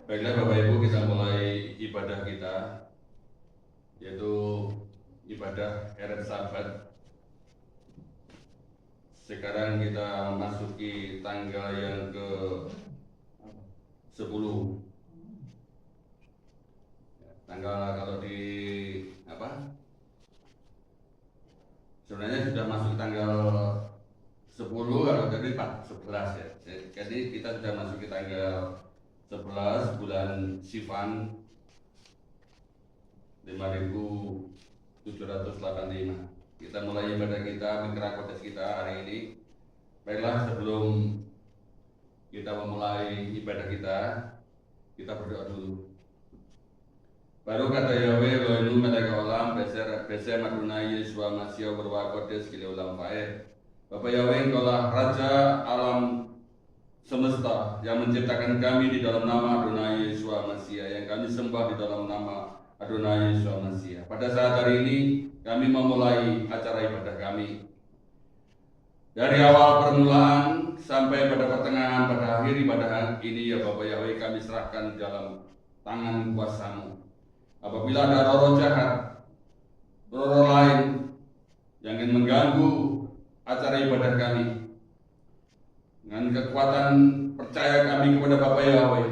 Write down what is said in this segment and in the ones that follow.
Baiklah Bapak Ibu, kita mulai ibadah kita, yaitu ibadah Eret Sabat. Sekarang kita memasuki tanggal yang ke-10. Tanggal kalau di sebenarnya sudah masuk tanggal 10, kalau tadi 11 ya. Jadi kita sudah masuk ke tanggal 11 bulan Sivan 5785. Kita mulai ibadah kita, mitra kodes kita hari ini. Baiklah, sebelum kita memulai ibadah kita berdoa dulu. Baru kata Yahweh Elohim meleka olam beser maduna Yesua Masya berwa kodes kili ulam faed. Bapak Yahweh, Engkaulah Raja alam semesta yang menciptakan kami di dalam nama Adonai Yesua Masya, yang kami sembah di dalam nama Adonai Yesua Masya. Pada saat hari ini kami memulai acara ibadah kami. Dari awal permulaan sampai pada pertengahan, pada akhir ibadah ini ya Bapak Yahweh, kami serahkan dalam tangan kuasa-Mu. Apabila ada roh jahat, roh lain yang ingin mengganggu acara ibadah kami, dengan kekuatan percaya kami kepada Bapak Yahweh,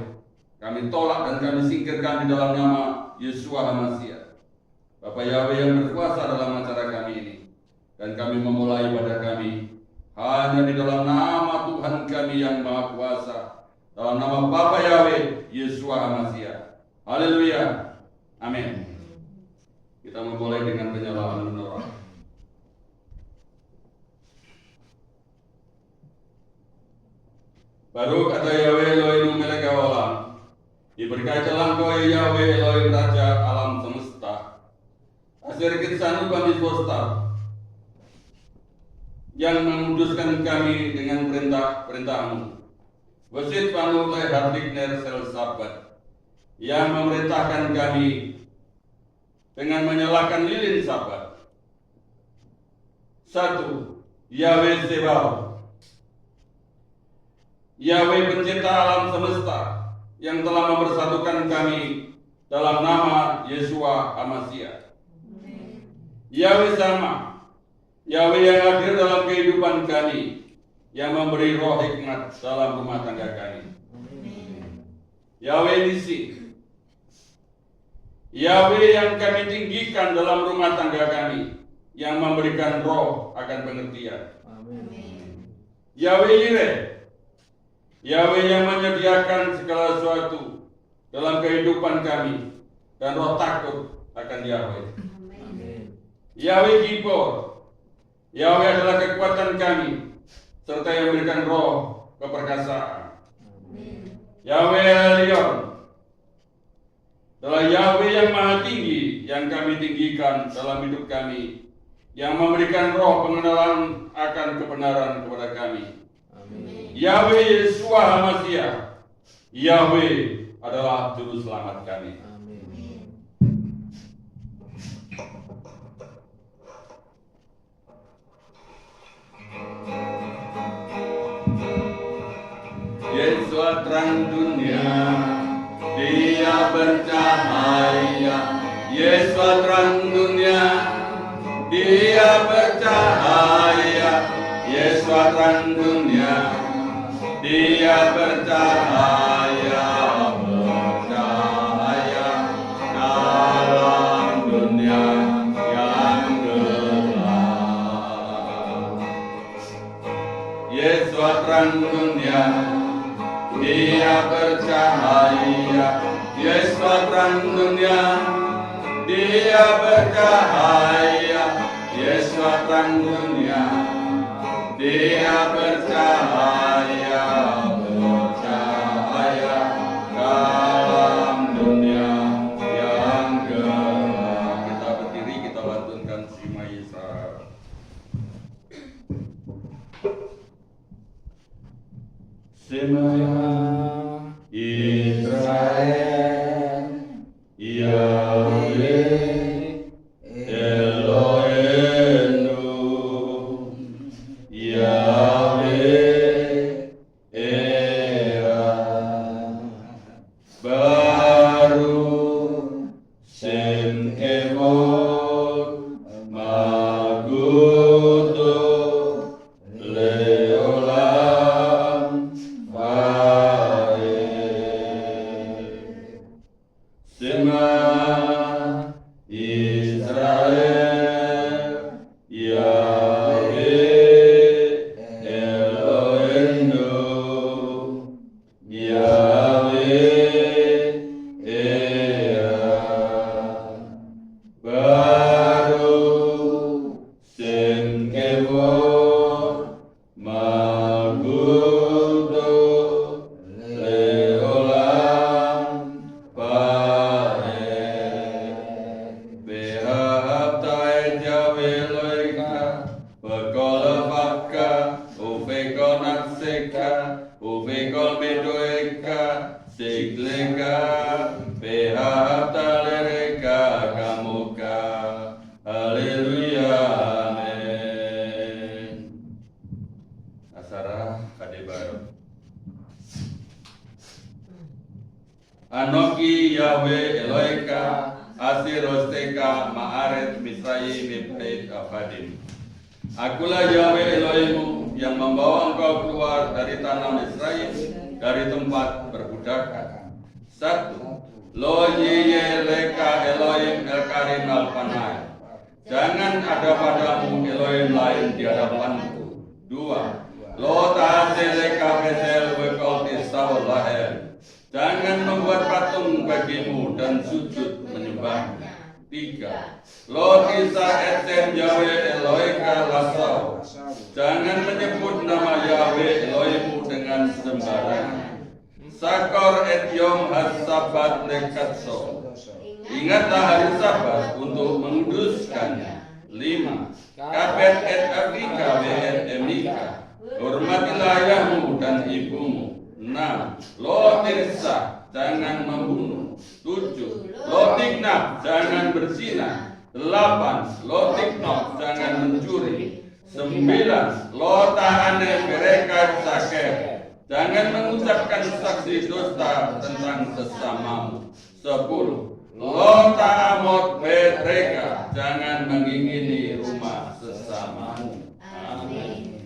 kami tolak dan kami singkirkan di dalam nama Yesua HaMashiach. Bapak Yahweh yang berkuasa dalam acara kami ini, dan kami memulai ibadah kami hanya di dalam nama Tuhan kami yang Maha Kuasa, dalam nama Bapak Yahweh Yesua HaMashiach. Haleluya, amin. Kita memulai dengan penyalaan menorah. Baru kata Yahweh Elohim meleka olam, diberkatilah Engkau Yahweh Elohim Raja alam semesta, asir kinsanu kami swasta, yang memuduskan kami dengan perintah-perintah-Mu. Wasit panu leh hardik ner sel sabat, yang memerintahkan kami dengan menyalakan lilin sabat. 1. Yahweh Sebaot, Yahweh pencipta alam semesta yang telah mempersatukan kami dalam nama Yesua HaMashiach. Yahweh sama, Yahweh yang hadir dalam kehidupan kami, yang memberi roh hikmat dalam rumah tangga kami. Yahweh Nisi, Yahweh yang kami tinggikan dalam rumah tangga kami, yang memberikan roh akan pengertian. Yahweh Yireh, Yahweh yang menyediakan segala sesuatu dalam kehidupan kami, dan roh takut akan Yahweh. Yahweh Gibor, Yahweh adalah kekuatan kami, serta yang memberikan roh keperkasaan. Yahweh Elion adalah Yahweh yang maha tinggi, yang kami tinggikan dalam hidup kami, yang memberikan roh pengenalan akan kebenaran kepada kami. Yahweh Yesua HaMashiach, Yahweh adalah juru selamat kami. Yesua terang dunia, Dia bercahaya. Yesua terang dunia, Dia bercahaya. Yesua terang dunia, Dia bercahaya, bercahaya dalam dunia yang gelap. Yesua terang dunia, Dia bercahaya. Yesua terang dunia, Dia bercahaya. Yesua terang dunia, Dia bercahaya, bercahaya dalam dunia yang gelap. Kita berdiri, kita lantunkan Shema Yisrael. Shema Yisrael, Yahweh Elohenu, Yahweh Ea. baru sin kebon magudo leolam bae Sema Israel Yahweh Eloheinu Yahweh Ea baru sin kebon magudo leolam bae behaptai Yahweh loika bekola baka uvekol natseka uvekol bedoeka sigleka behapta lereka kamuka haleluya amin asara kadebar Anoki Yahweh Eloheka Asirosteka Ma'aret Misraim Mibait Afadim. Akulah Yahweh Elohimmu yang membawa engkau keluar dari tanah Israel dari tempat perbudakan. 1. Lo Yeye Leka Elohim Elkarim Alpanai. Jangan ada padamu Elohim lain di hadapanku. 2. Lo Ta'ase Leka Betel Wekol Tistahul Lahir. Jangan membuat patung bagimu dan sujud menyembahnya. 3. Lo kisah etem Yahweh Eloheka lasau. Jangan menyebut nama Yahweh Elohimmu dengan sembarangan. Sakor et yom has-sabat lekatso. Ingatlah hari Sabat untuk menguduskannya. 5. Kabet et abika et emika. Hormatilah ayahmu dan ibumu. 6. Lo tirsa, jangan membunuh. 7. Lo tiknaf, jangan berzina. 8. Lo tiknaf, jangan mencuri. 9. Lo ta'ane mereka saker. Jangan mengucapkan saksi dusta tentang sesamamu. 10. Lo ta'amot mereka, jangan mengingini rumah sesamamu. Amin.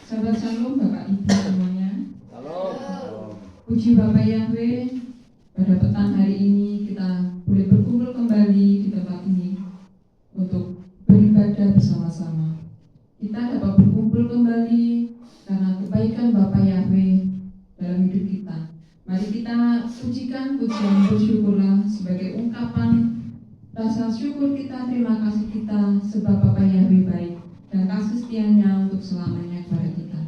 Sahabat Shalom, Bapak Ibu semuanya. Halo. Puji Bapak Yahweh, pada petang hari ini kita boleh berkumpul kembali di tempat ini untuk beribadah bersama-sama. Kita dapat berkumpul kembali karena kebaikan Bapak Yahweh dalam hidup kita. Mari kita pujikan pujian bersyukurlah sebagai ungkapan rasa syukur kita, terima kasih kita sebab Bapak Yahweh baik dan kasih setianya untuk selamanya kepada kita.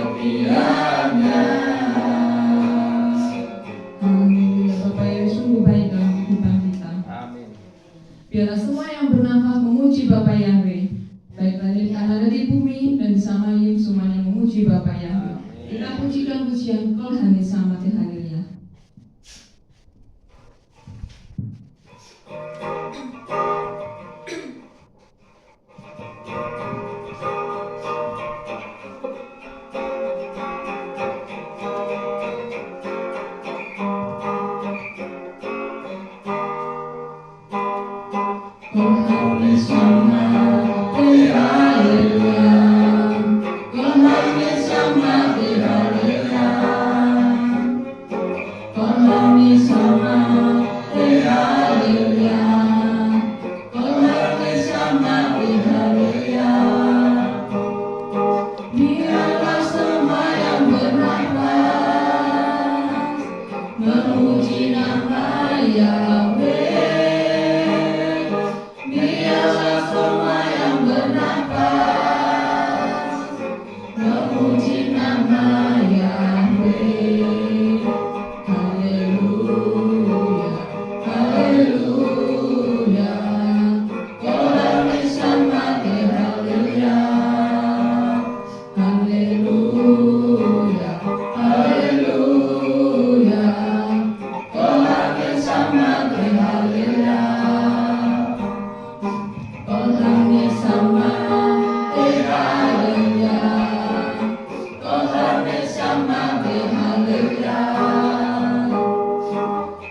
setianya. Haleluya, Bapak yang sungguh baik dalam kehidupan kita. Amin. Biarlah semua yang bernafas memuji Bapak Yahweh, baik yang ada di bumi dan di samayim, semuanya memuji Bapak Yahweh. Kita pujikan pujian Kol Hane Samate Haleluya. Kol Hane Samate Haleluya. Kol Hane Samate Haleluya. Kol Hane Samate Haleluya. Kol Hane Samate Haleluya. Biarlah semua yang bernafas memuji nama Yahweh. Biarlah semua yang bernafas memuji nama Yahweh. Haleluya, haleluya. Kol Hane Samate Haleluya. Haleluya, haleluya. Kol Hane Samate Haleluya. Kol Hane Samate Haleluya. Kol Hane Samate Haleluya.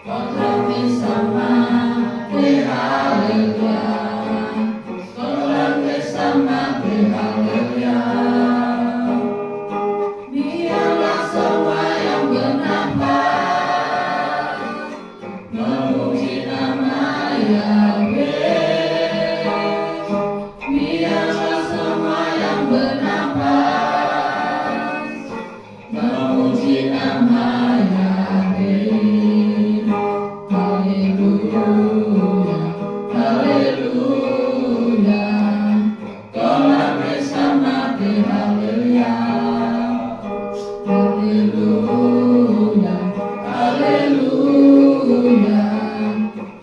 Kol Hane Samate Haleluya. Kol Hane Samate Haleluya. Biarlah semua yang bernafas memuji nama Yahweh. Biarlah semua yang bernafas memuji nama Yahweh. Haleluya, haleluya. Kol Hane Samate Haleluya. Haleluya, haleluya.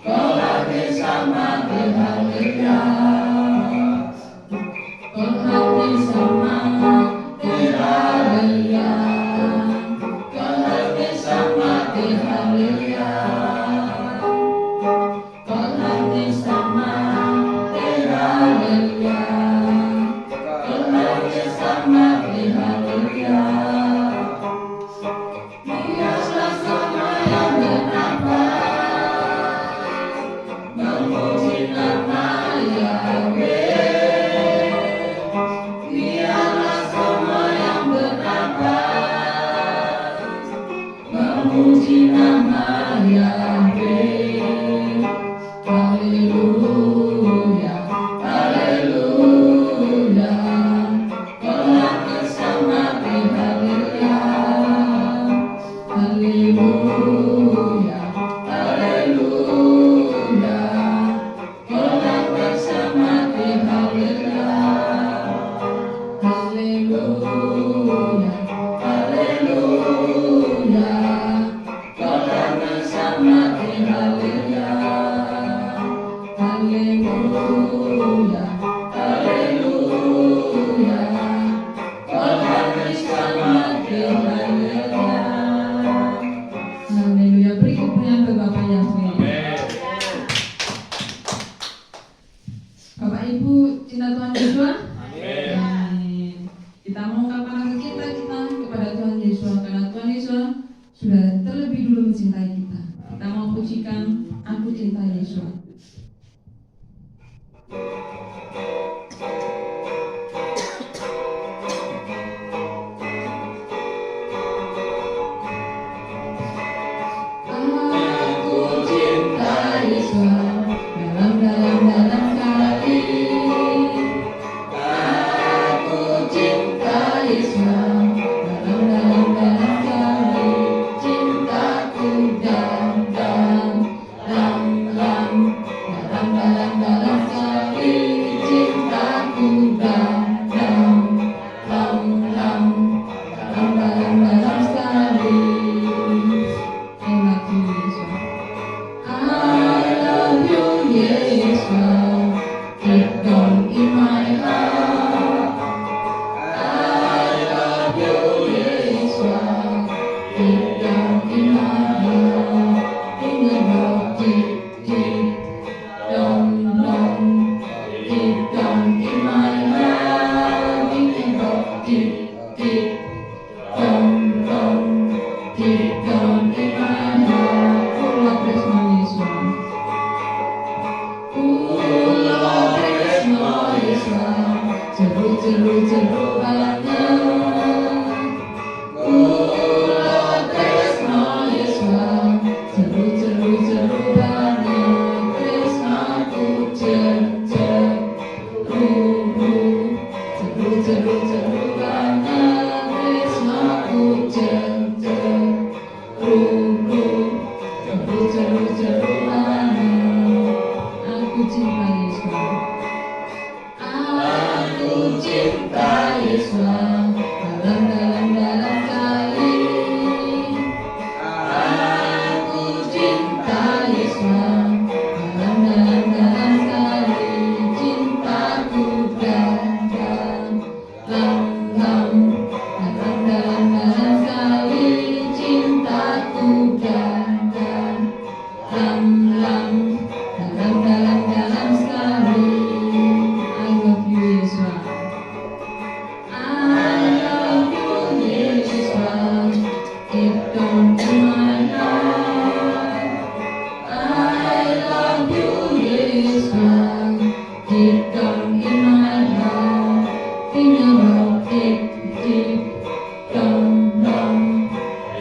Kol Hane Samate Haleluya. Kol Hane Samate Haleluya. Kol Hane Samate Haleluya. Kol Hane Samate Haleluya. Kol Hane Samate Haleluya. Biarlah semua yang bernafas memuji nama Yahweh. Biarlah semua yang bernafas memuji nama Yahweh. Haleluya, haleluya. Kol Hane Samate Haleluya. Haleluya, haleluya. Kol Hane Samate Haleluya. Haleluya, haleluya. Kol Hane Samate Haleluya. Haleluya, haleluya. Kol Hane Samate Haleluya. Haleluya, beri kemuliaan ke Bapak Yahweh. Bapak Ibu cinta Tuhan Yesus. Amin. Kita mengungkapkan cinta kita kepada Tuhan Yesus karena Tuhan Yesus sudah terlebih dulu mencintai kita. Kita mau pujikan Aku Cinta Yesus. Aku cinta Yesus dalam hati. Aku cinta Yesus dalam hati. Cintaku dalam hati. Cinta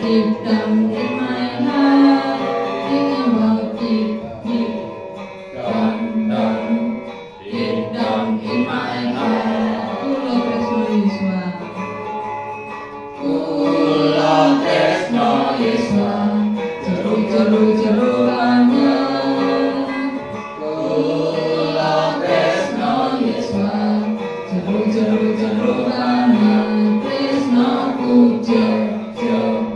deep down in my heart, think about deep down, deep down in my heart. Kulo Kresno Yeswa, Kulo Kresno Yeswa, jeru banget. Kulo Kresno Yeswa, jeru banget. Kresnoku jeru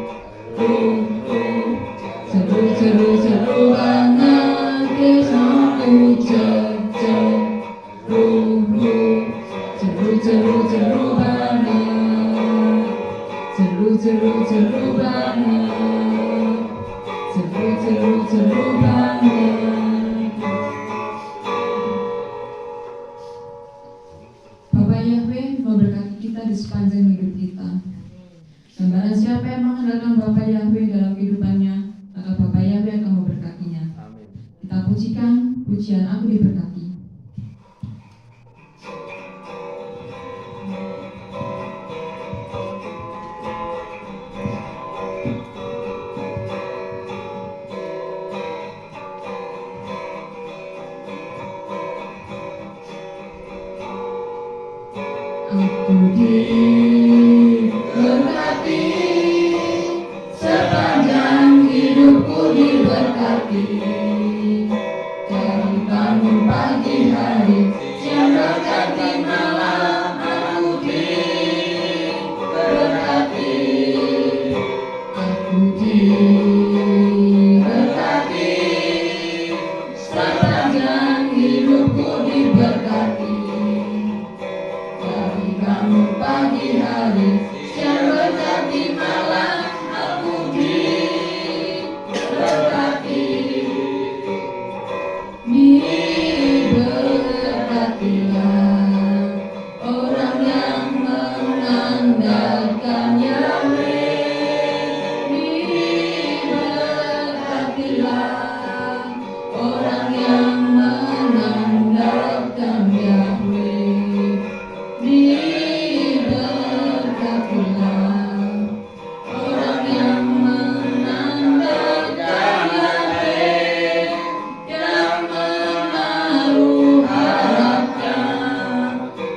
banget. Kresnoku jeru banget. Jeru banget. Jeru banget. Bapak Yahweh memberkati kita di sepanjang hidup kita. Dan barang siapa yang mengandalkan Bapak Yahweh dalam kehidupannya, maka Bapak Yahweh akan memberkatinya. Kita pujikan pujian Aku Diberkati. Aku diberkati, sepanjang hidupku diberkati. Dari bangun pagi hari, siang berganti malam, aku diberkati. Aku diberkati, sepanjang hidupku diberkati. Bangun pagi hari, siang berganti malam, aku diberkati. Diberkatilah orang yang mengandalkan Yahweh. Diberkatilah orang yang mengandalkan Yahweh. Diberkatilah orang yang mengandalkan Yahweh, yang menaruh harapnya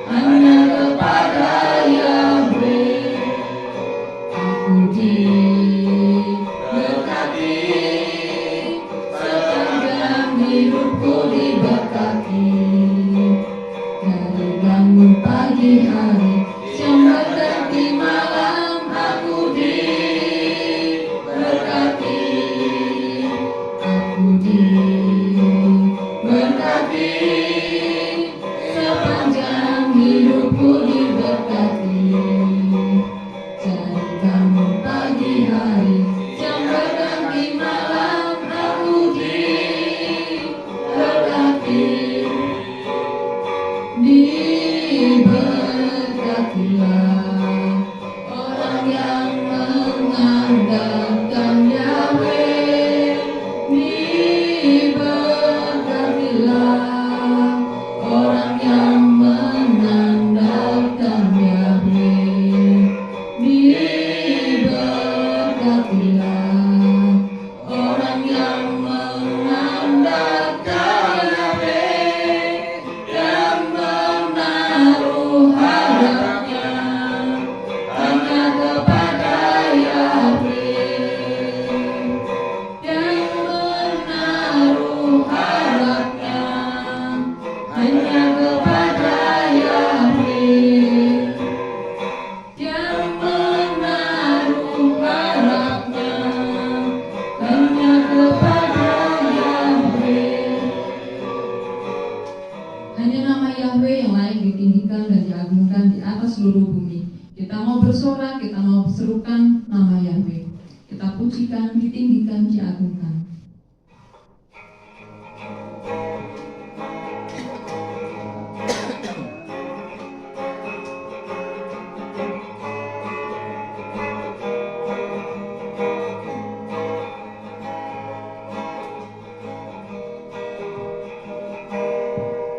hanya kepada Yahweh. Aku diberkati, sepanjang hidupku diberkati. Dari bangun pagi hari, siang berganti malam, aku diberkati. Aku diberkati, sepanjang hidupku diberkati. Dari bangun pagi hari, siang berganti malam, aku diberkati. Diberkatilah orang yang mengandalkan Yahweh. Diberkatilah orang yang mengandalkan Yahweh. Diberkatilah orang yang mengandalkan Yahweh, yang menaruh harapnya hanya kepada Yahweh, yang menaruh harapnya hanya kepada Yahweh, yang menaruh harapnya hanya kepada Yahweh. Hanya nama Yahweh yang layak ditinggikan dan diagungkan di atas seluruh bumi. Kita mau bersorak, kita mau serukan nama Yahweh. Kita pujikan, ditinggikan, diagungkan.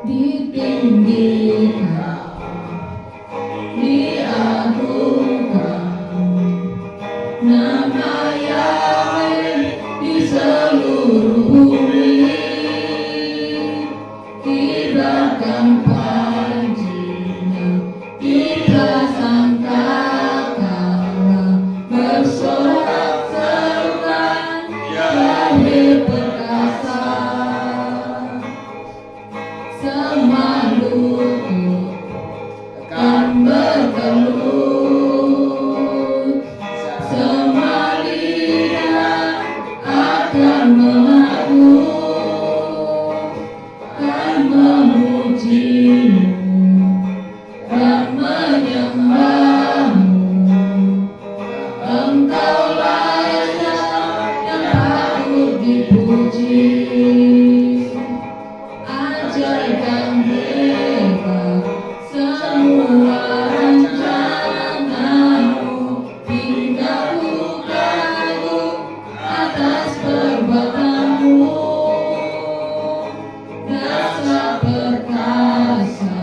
Ditinggikan, diagungkan, nama Yahweh di seluruh bumi. Kibarkan panjinya, kita sangkakala, bersorak-sorai Yahweh perkasa. Semua lutut akan bertelut, semua lidah akan mengaku, akan memujimu dan menyembahmu. Engkaulah Esa yang patut dipuji. Ajaib dan hebat semua rancanganmu, hingga ku kagum atas perbuatanmu. Dasar perkasa,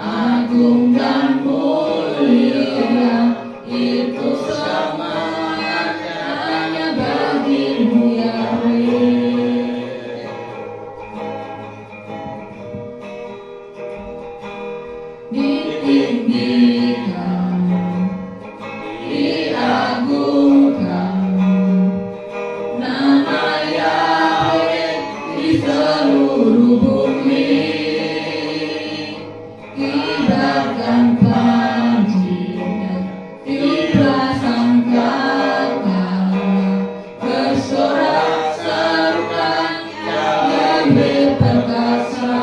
agung dan mulia, itu semuanya hanya bagimu Yahweh. Ditinggikan, diagungkan nama Yahweh di seluruh bumi. Kibarkan panjinya, tiulah sangkakala, bersorak-sorai Yahweh perkasa.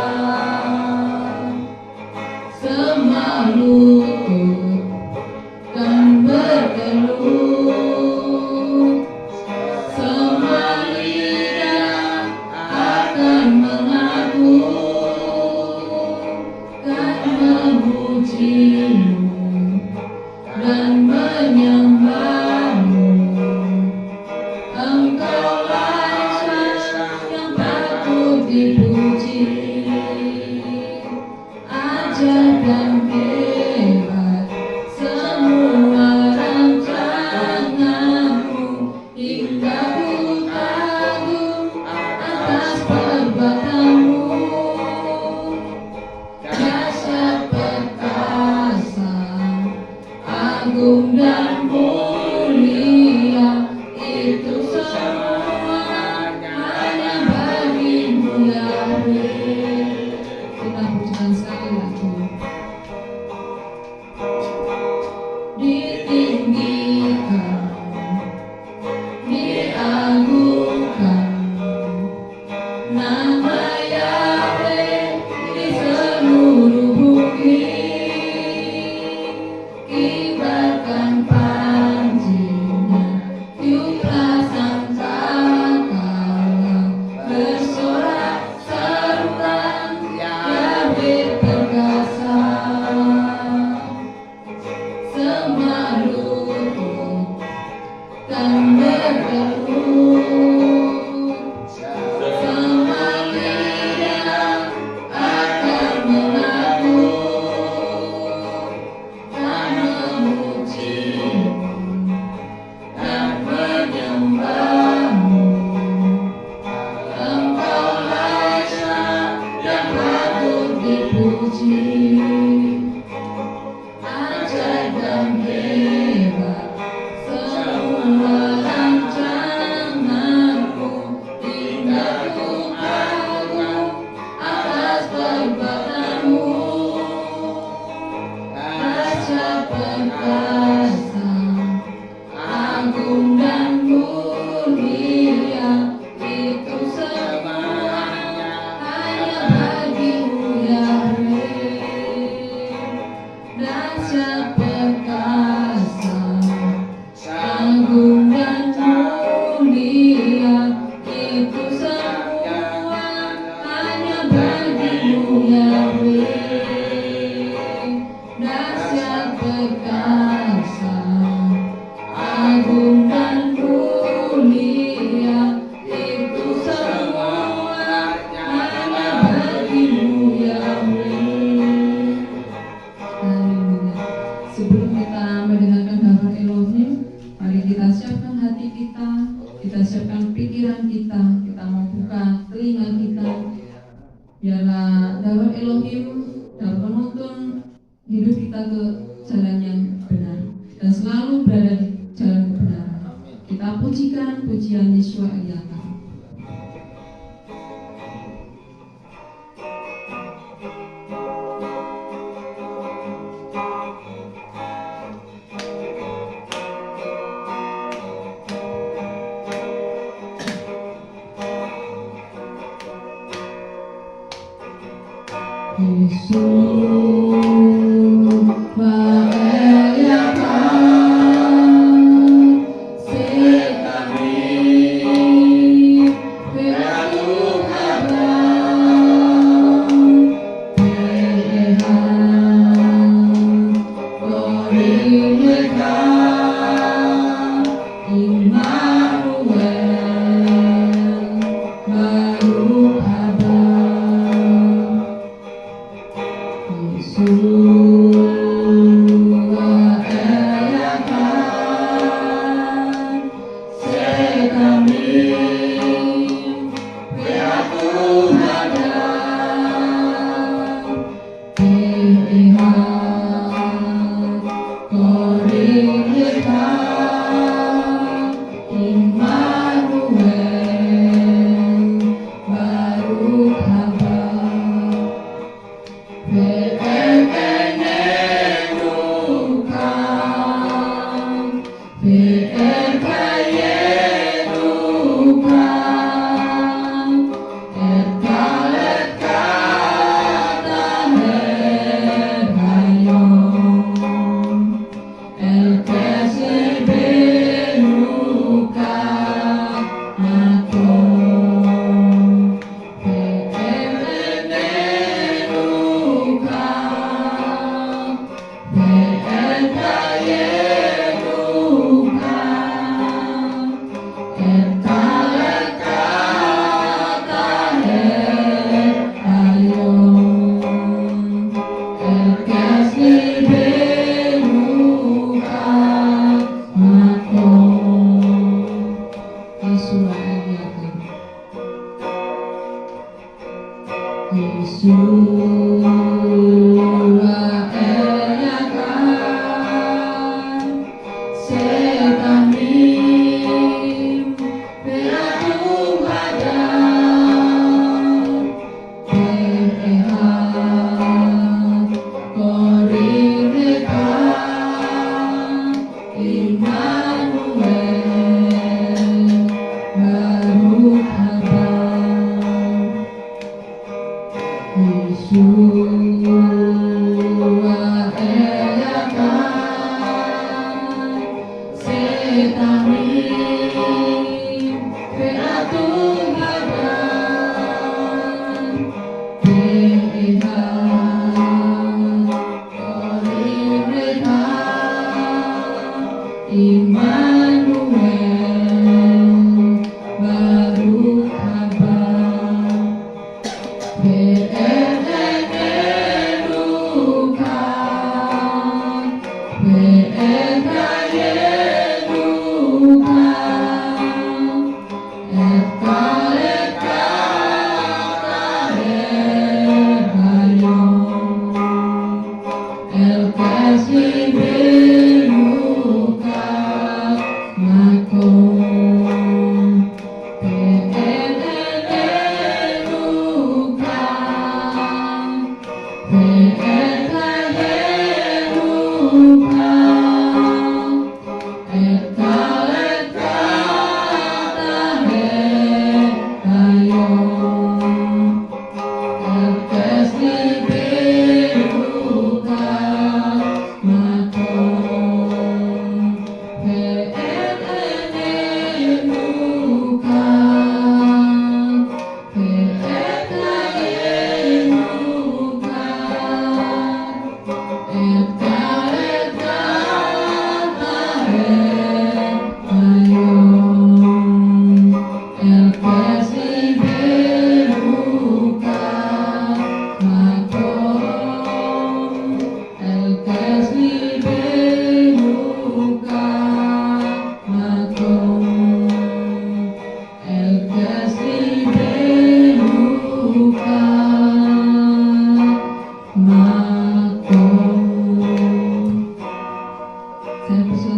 Semua lutut kan bertelut, semua lidah akan mengaku, kan memujimu dan menyembahmu. Engkaulah Esa yang patut dipuji. Ajaib dan hebat semua rancanganmu, hingga ku kagum atas perbuatanmu. Dasar perkasa, agung dan mulia, itu semuanya hanya bagimu Yahweh. Kita pujikan sekali lagi. Ditinggikan, diagungkan nama Yahweh di seluruh bumi. Kibarkan panjinya, tiuplah sangkakala, bersorak-sorai Yahweh perkasa. Semua lutut kan bertelut, semua lidah akan mengaku, kan memujimu dan menyembahmu. Engkaulah Esa yang patut dipuji. Ajaib dan hebat semua rancanganmu, selalu berada di jalan kebenaran. Kita pujikan pujian Yesua Eliaka.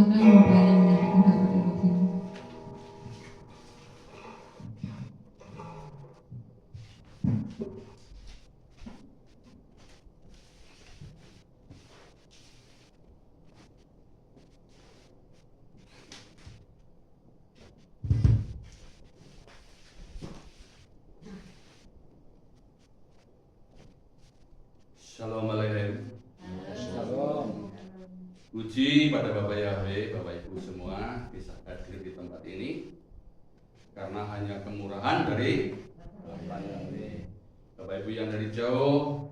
silakan Bapak yang menyampaikan pada waktu ini. Assalamualaikum. Shalom. Puji pada Bapak Yahweh, Bapak Ibu semua bisa hadir di tempat ini karena hanya kemurahan dari Bapak Yahweh. Bapak Ibu yang dari jauh,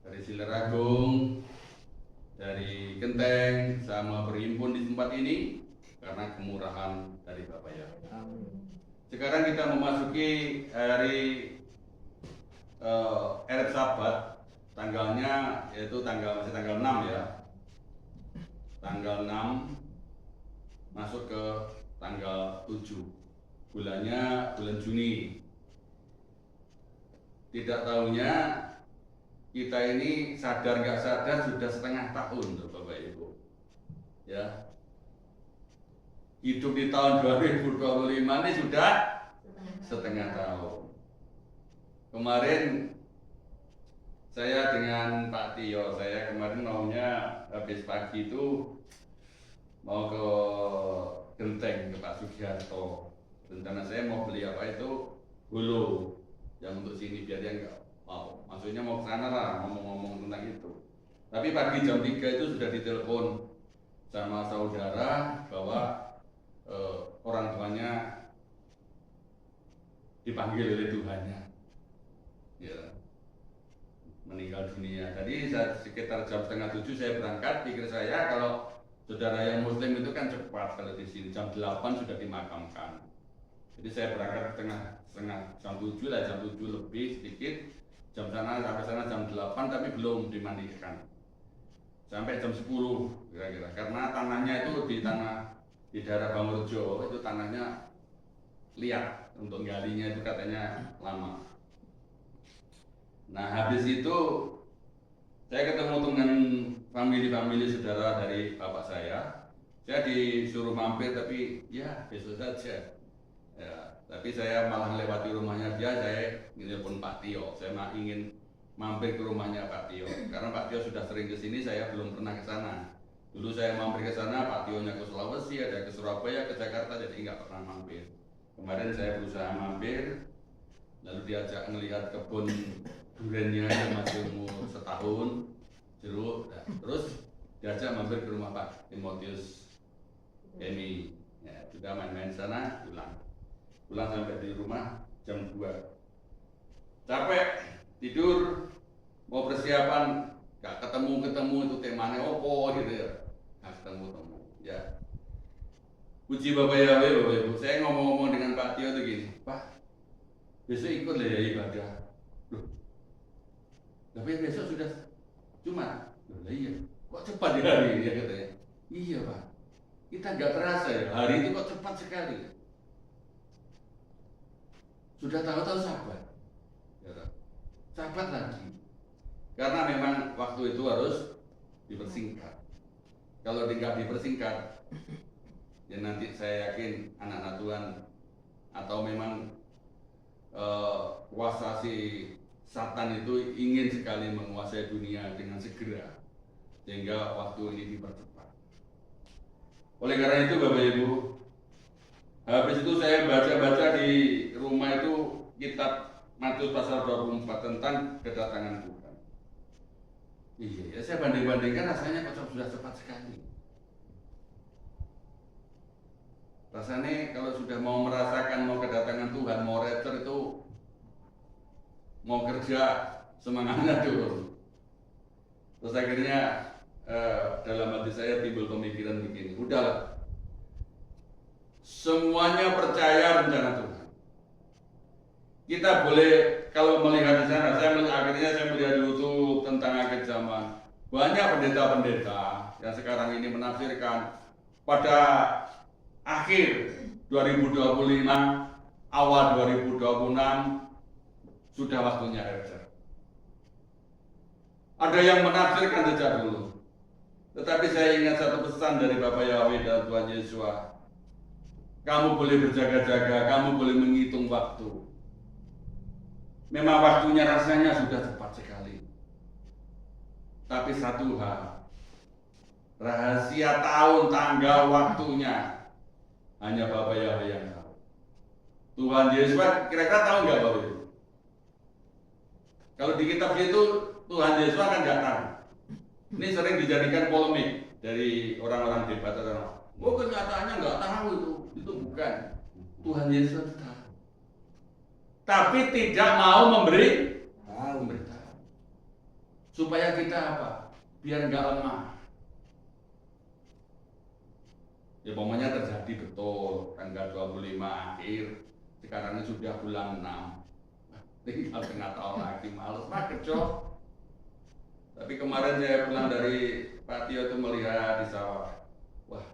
dari Sileragung, dari Genteng, sama berhimpun di tempat ini karena kemurahan dari Bapak Yahweh. Amin. Sekarang kita memasuki hari Erev Sabat, tanggalnya yaitu masih tanggal 6 ya. Tanggal 6 masuk ke tanggal 7. Bulannya bulan Juni. Tidak tahunya kita ini sadar nggak sadar sudah setengah tahun loh Bapak Ibu. Ya. Hidup di tahun 2025 ini sudah setengah tahun. Kemarin saya dengan Pak Tio, saya kemarin maunya habis pagi itu mau ke Genteng ke Pak Sugiharto. Rencana saya mau beli apa itu hulu yang untuk sini biar dia nggak mau. Maksudnya mau ke sana lah ngomong-ngomong tentang itu. Tapi pagi jam 3 itu sudah ditelepon sama saudara bahwa orang tuanya dipanggil oleh Tuhannya. Ya. Meninggal dunia. Tadi sekitar jam setengah 7 saya berangkat. Pikir saya kalau saudara yang Muslim itu kan cepat, kalau di sini jam 8 sudah dimakamkan. Jadi saya berangkat setengah jam 7 lah, jam 7 lebih sedikit. Sampai sana jam 8 tapi belum dimandikan. Sampai jam 10 kira-kira. Karena tanahnya itu di daerah Bangurjo itu tanahnya liat, untuk galinya itu katanya lama. Nah habis itu saya ketemu dengan famili saudara dari bapak saya. Saya disuruh mampir tapi ya besok saja. Ya, tapi saya malah lewati rumahnya dia. Saya telepon Pak Tio. Saya ingin mampir ke rumahnya Pak Tio karena Pak Tio sudah sering ke sini. Saya belum pernah ke sana. Dulu saya mampir ke sana, Pak Tio nya ke Sulawesi, ada ke Surabaya, ke Jakarta, jadi nggak pernah mampir. Kemarin saya berusaha mampir, lalu diajak melihat kebun duriannya yang masih umur setahun, jeruk. Nah, terus diajak mampir ke rumah Pak Timotius Emi. Ya, sudah main-main sana, pulang sampai di rumah jam 2. Capek, tidur, mau persiapan, gak ketemu itu temanya opo gitu ya, gak ketemu ya. Puji Bapak Yahweh, Bapak Ibu. Saya ngomong-ngomong dengan Pak Tio itu gini, Pak, besok ikut lah ya ibadah. Loh, tapi besok sudah Jumat. Loh, iya, kok cepat ya hari ini ya katanya. Iya Pak, kita nggak terasa ya, hari itu kok cepat sekali. Sudah tahu-tahu sahabat, ya, sahabat lagi. Karena memang waktu itu harus dipersingkat. Kalau tidak dipersingkat, ya nanti saya yakin anak-anak Tuhan atau memang kuasa si Satan itu ingin sekali menguasai dunia dengan segera, sehingga waktu ini dipercepat. Oleh karena itu Bapak Ibu, habis itu saya baca-baca di rumah itu kitab Matius pasal 24 tentang kedatangan Tuhan. Iya, ya saya banding-bandingkan rasanya kok sudah cepat sekali. Rasanya kalau sudah mau merasakan mau kedatangan Tuhan, mau rapture itu mau kerja semangatnya turun. Terus akhirnya dalam hati saya timbul pemikiran begini, udahlah, semuanya percaya rencana Tuhan. Kita boleh kalau melihat di sana, akhirnya saya melihat di YouTube tentang akhir zaman. Banyak pendeta-pendeta yang sekarang ini menafsirkan pada akhir 2025, awal 2026 sudah waktunya rapture. Ada yang menafsirkan sejak dulu. Tetapi saya ingat satu pesan dari Bapak Yahweh dan Tuhan Yesus. Kamu boleh berjaga-jaga, kamu boleh menghitung waktu. Memang waktunya rasanya sudah cepat sekali. Tapi satu hal, rahasia tahun, tanggal, waktunya hanya Bapak Yahweh yang tahu. Tuhan Yesus kira-kira tahu nggak Bapak Ibu? Kalau di kitab itu Tuhan Yesus kan nggak tahu. Ini sering dijadikan polemik dari orang-orang debat. Oh, kenyataannya nggak tahu itu bukan. Tuhan Yesus tahu. Tapi tidak mau memberitahu. Supaya kita apa? Biar nggak lemah. Ya pokoknya terjadi betul tanggal 25 akhir. Sekarang ini sudah bulan 6. Tinggal tengah tahun lagi, males banget cok. Tapi kemarin saya pulang dari Patio itu melihat di sawah. Wah,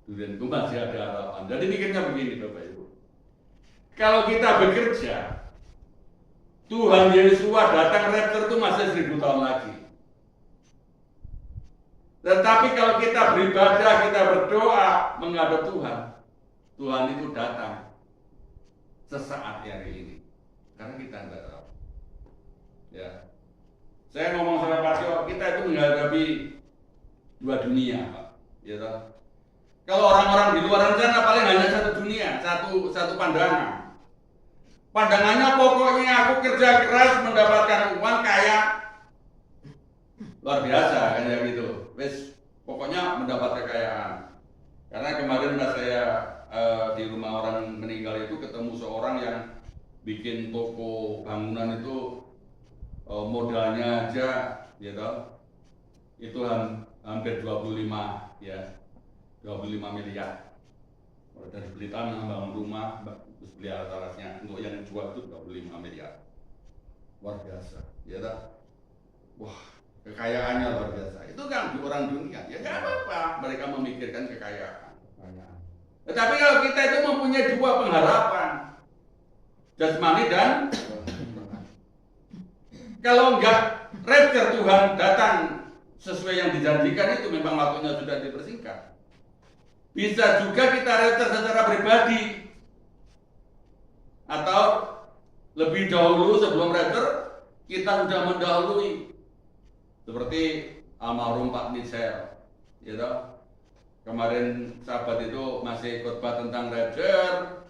durianku masih ada harapan. Jadi mikirnya begini Bapak Ibu. Kalau kita bekerja, Tuhan Yesus datang rapture itu masih 1000 tahun lagi. Tetapi kalau kita beribadah, kita berdoa menghadap Tuhan, Tuhan itu datang sesaat hari ini. Karena kita tidak tahu. Ya. Saya ngomong sama Pak Tio, kita itu menghadapi dua dunia, Pak. Ya toh? Kalau orang-orang di luar sana paling hanya satu dunia, satu pandangan. Pandangannya pokoknya aku kerja keras mendapatkan uang kaya luar biasa kan ya gitu. Wes pokoknya mendapat kekayaan. Karena kemarin pas saya di rumah orang meninggal itu ketemu seorang yang bikin toko bangunan itu modalnya aja ya toh, itu hampir 25 miliar. Kalau dari beli tanah, bangun rumah, terus beli alat-alatnya, untuk yang jual itu 25 miliar. Luar biasa, ya toh. Wah, kekayaannya luar biasa. Itu kan di orang dunia, ya nggak apa-apa mereka memikirkan kekayaan. Tetapi kalau kita itu mempunyai dua pengharapan, jasmani dan kalau enggak rapture Tuhan datang sesuai yang dijanjikan itu memang waktunya sudah dipersingkat. Bisa juga kita rapture secara pribadi atau lebih dahulu sebelum rapture kita sudah mendahului seperti almarhum Pak Nitsel, ya toh. Kemarin sahabat itu masih khotbah tentang rapture.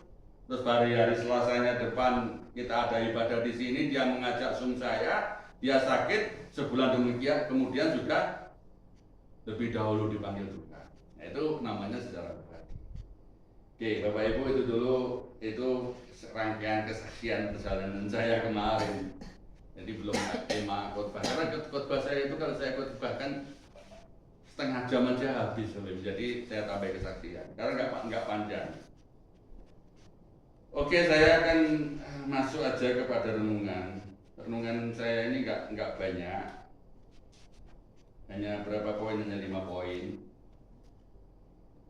Terus hari Selasanya depan kita ada ibadah di sini, dia mengajak Zoom saya, dia sakit sebulan kemudian sudah lebih dahulu dipanggil juga. Nah, itu namanya secara pribadi. Oke, Bapak Ibu itu dulu itu rangkaian kesaksian perjalanan saya kemarin. Jadi belum tema khotbah. Karena khotbah saya itu kalau saya khotbahkan setengah jam aja habis, jadi saya tambah kesaksian. Karena nggak panjang. Oke, saya akan masuk aja kepada renungan. Renungan saya ini nggak banyak, hanya berapa poin, hanya 5 poin.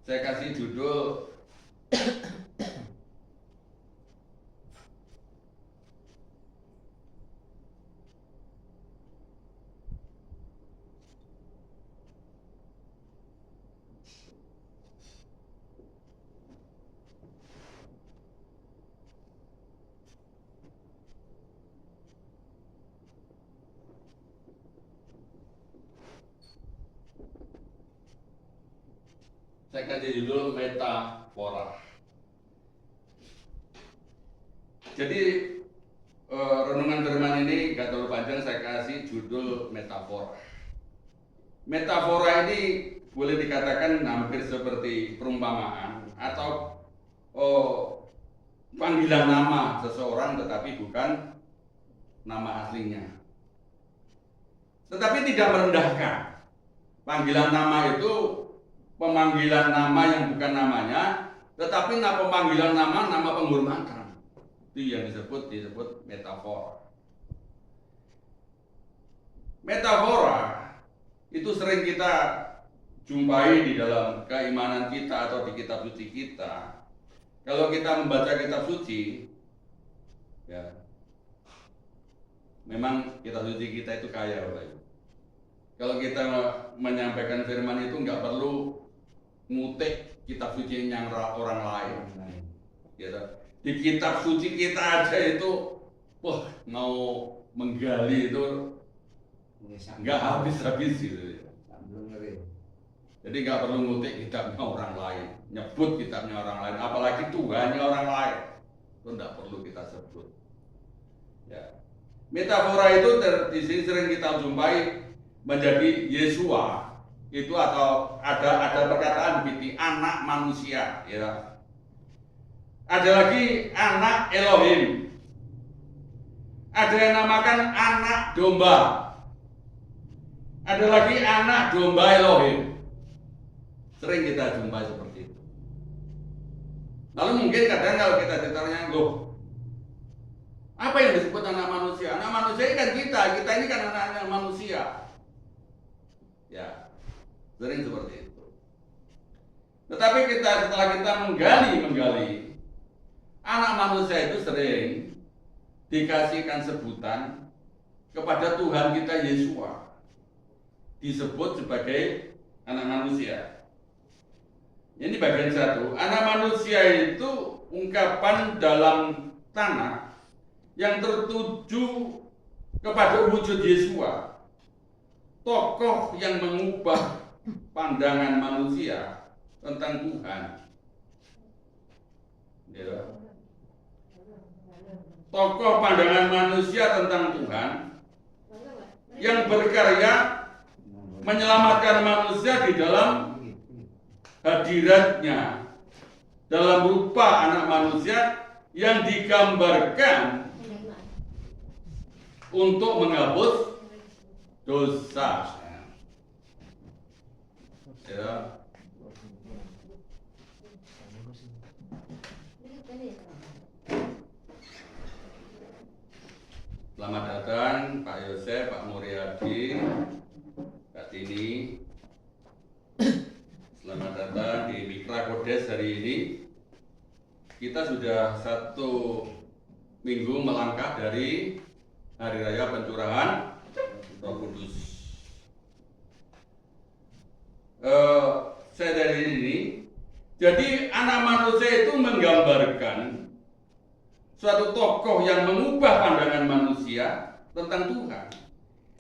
Saya kasih judul metafora. Jadi renungan firman ini nggak terlalu panjang, saya kasih judul metafora. Metafora ini boleh dikatakan hampir seperti perumpamaan atau panggilan nama seseorang tetapi bukan nama aslinya. Tetapi tidak merendahkan. Panggilan nama itu pemanggilan nama yang bukan namanya, tetapi pemanggilan nama penghormatan. Itu yang disebut metafora. Metafora itu sering kita jumpai di dalam keimanan kita atau di kitab suci kita. Kalau kita membaca kitab suci, ya, memang kitab suci kita itu kaya, Bapak Ibu. Kalau kita menyampaikan firman itu nggak perlu ngutik kitab suci yang orang lain. Gitu. Di kitab suci kita aja itu, wah, mau menggali itu nggak habis-habis gitu. Jadi nggak perlu ngutik kitabnya orang lain, nyebut kitabnya orang lain, apalagi Tuhannya orang lain, itu nggak perlu kita sebut. Ya. Metafora itu di sini sering kita jumpai menjadi Yesua itu, atau ada perkataan begini, anak manusia, ya. Ada lagi anak Elohim, ada yang namakan anak domba, ada lagi anak domba Elohim. Sering kita jumpai seperti itu. Lalu mungkin kadang kalau kita ditanya, loh, apa yang disebut anak manusia? Anak manusia ini kan kita ini kan anak manusia. Ya, sering seperti itu. Tetapi setelah kita menggali, anak manusia itu sering dikasihkan sebutan kepada Tuhan kita Yesua, disebut sebagai anak manusia. Ini bagian satu. Anak manusia itu ungkapan dalam tanah yang tertuju kepada wujud Yesua, tokoh yang mengubah pandangan manusia tentang Tuhan. Ya. Tokoh pandangan manusia tentang Tuhan yang berkarya menyelamatkan manusia di dalam hadiratnya, dalam rupa anak manusia yang digambarkan untuk menghapus dosa. Ya. Selamat datang Pak Yosef, Pak Muryadi, Kak Tini. Selamat datang di Mitra Kodes hari ini. Kita sudah 1 minggu melangkah dari Hari Raya Pencurahan Roh Kudus. Saya dari ini, jadi anak manusia itu menggambarkan suatu tokoh yang mengubah pandangan manusia tentang Tuhan,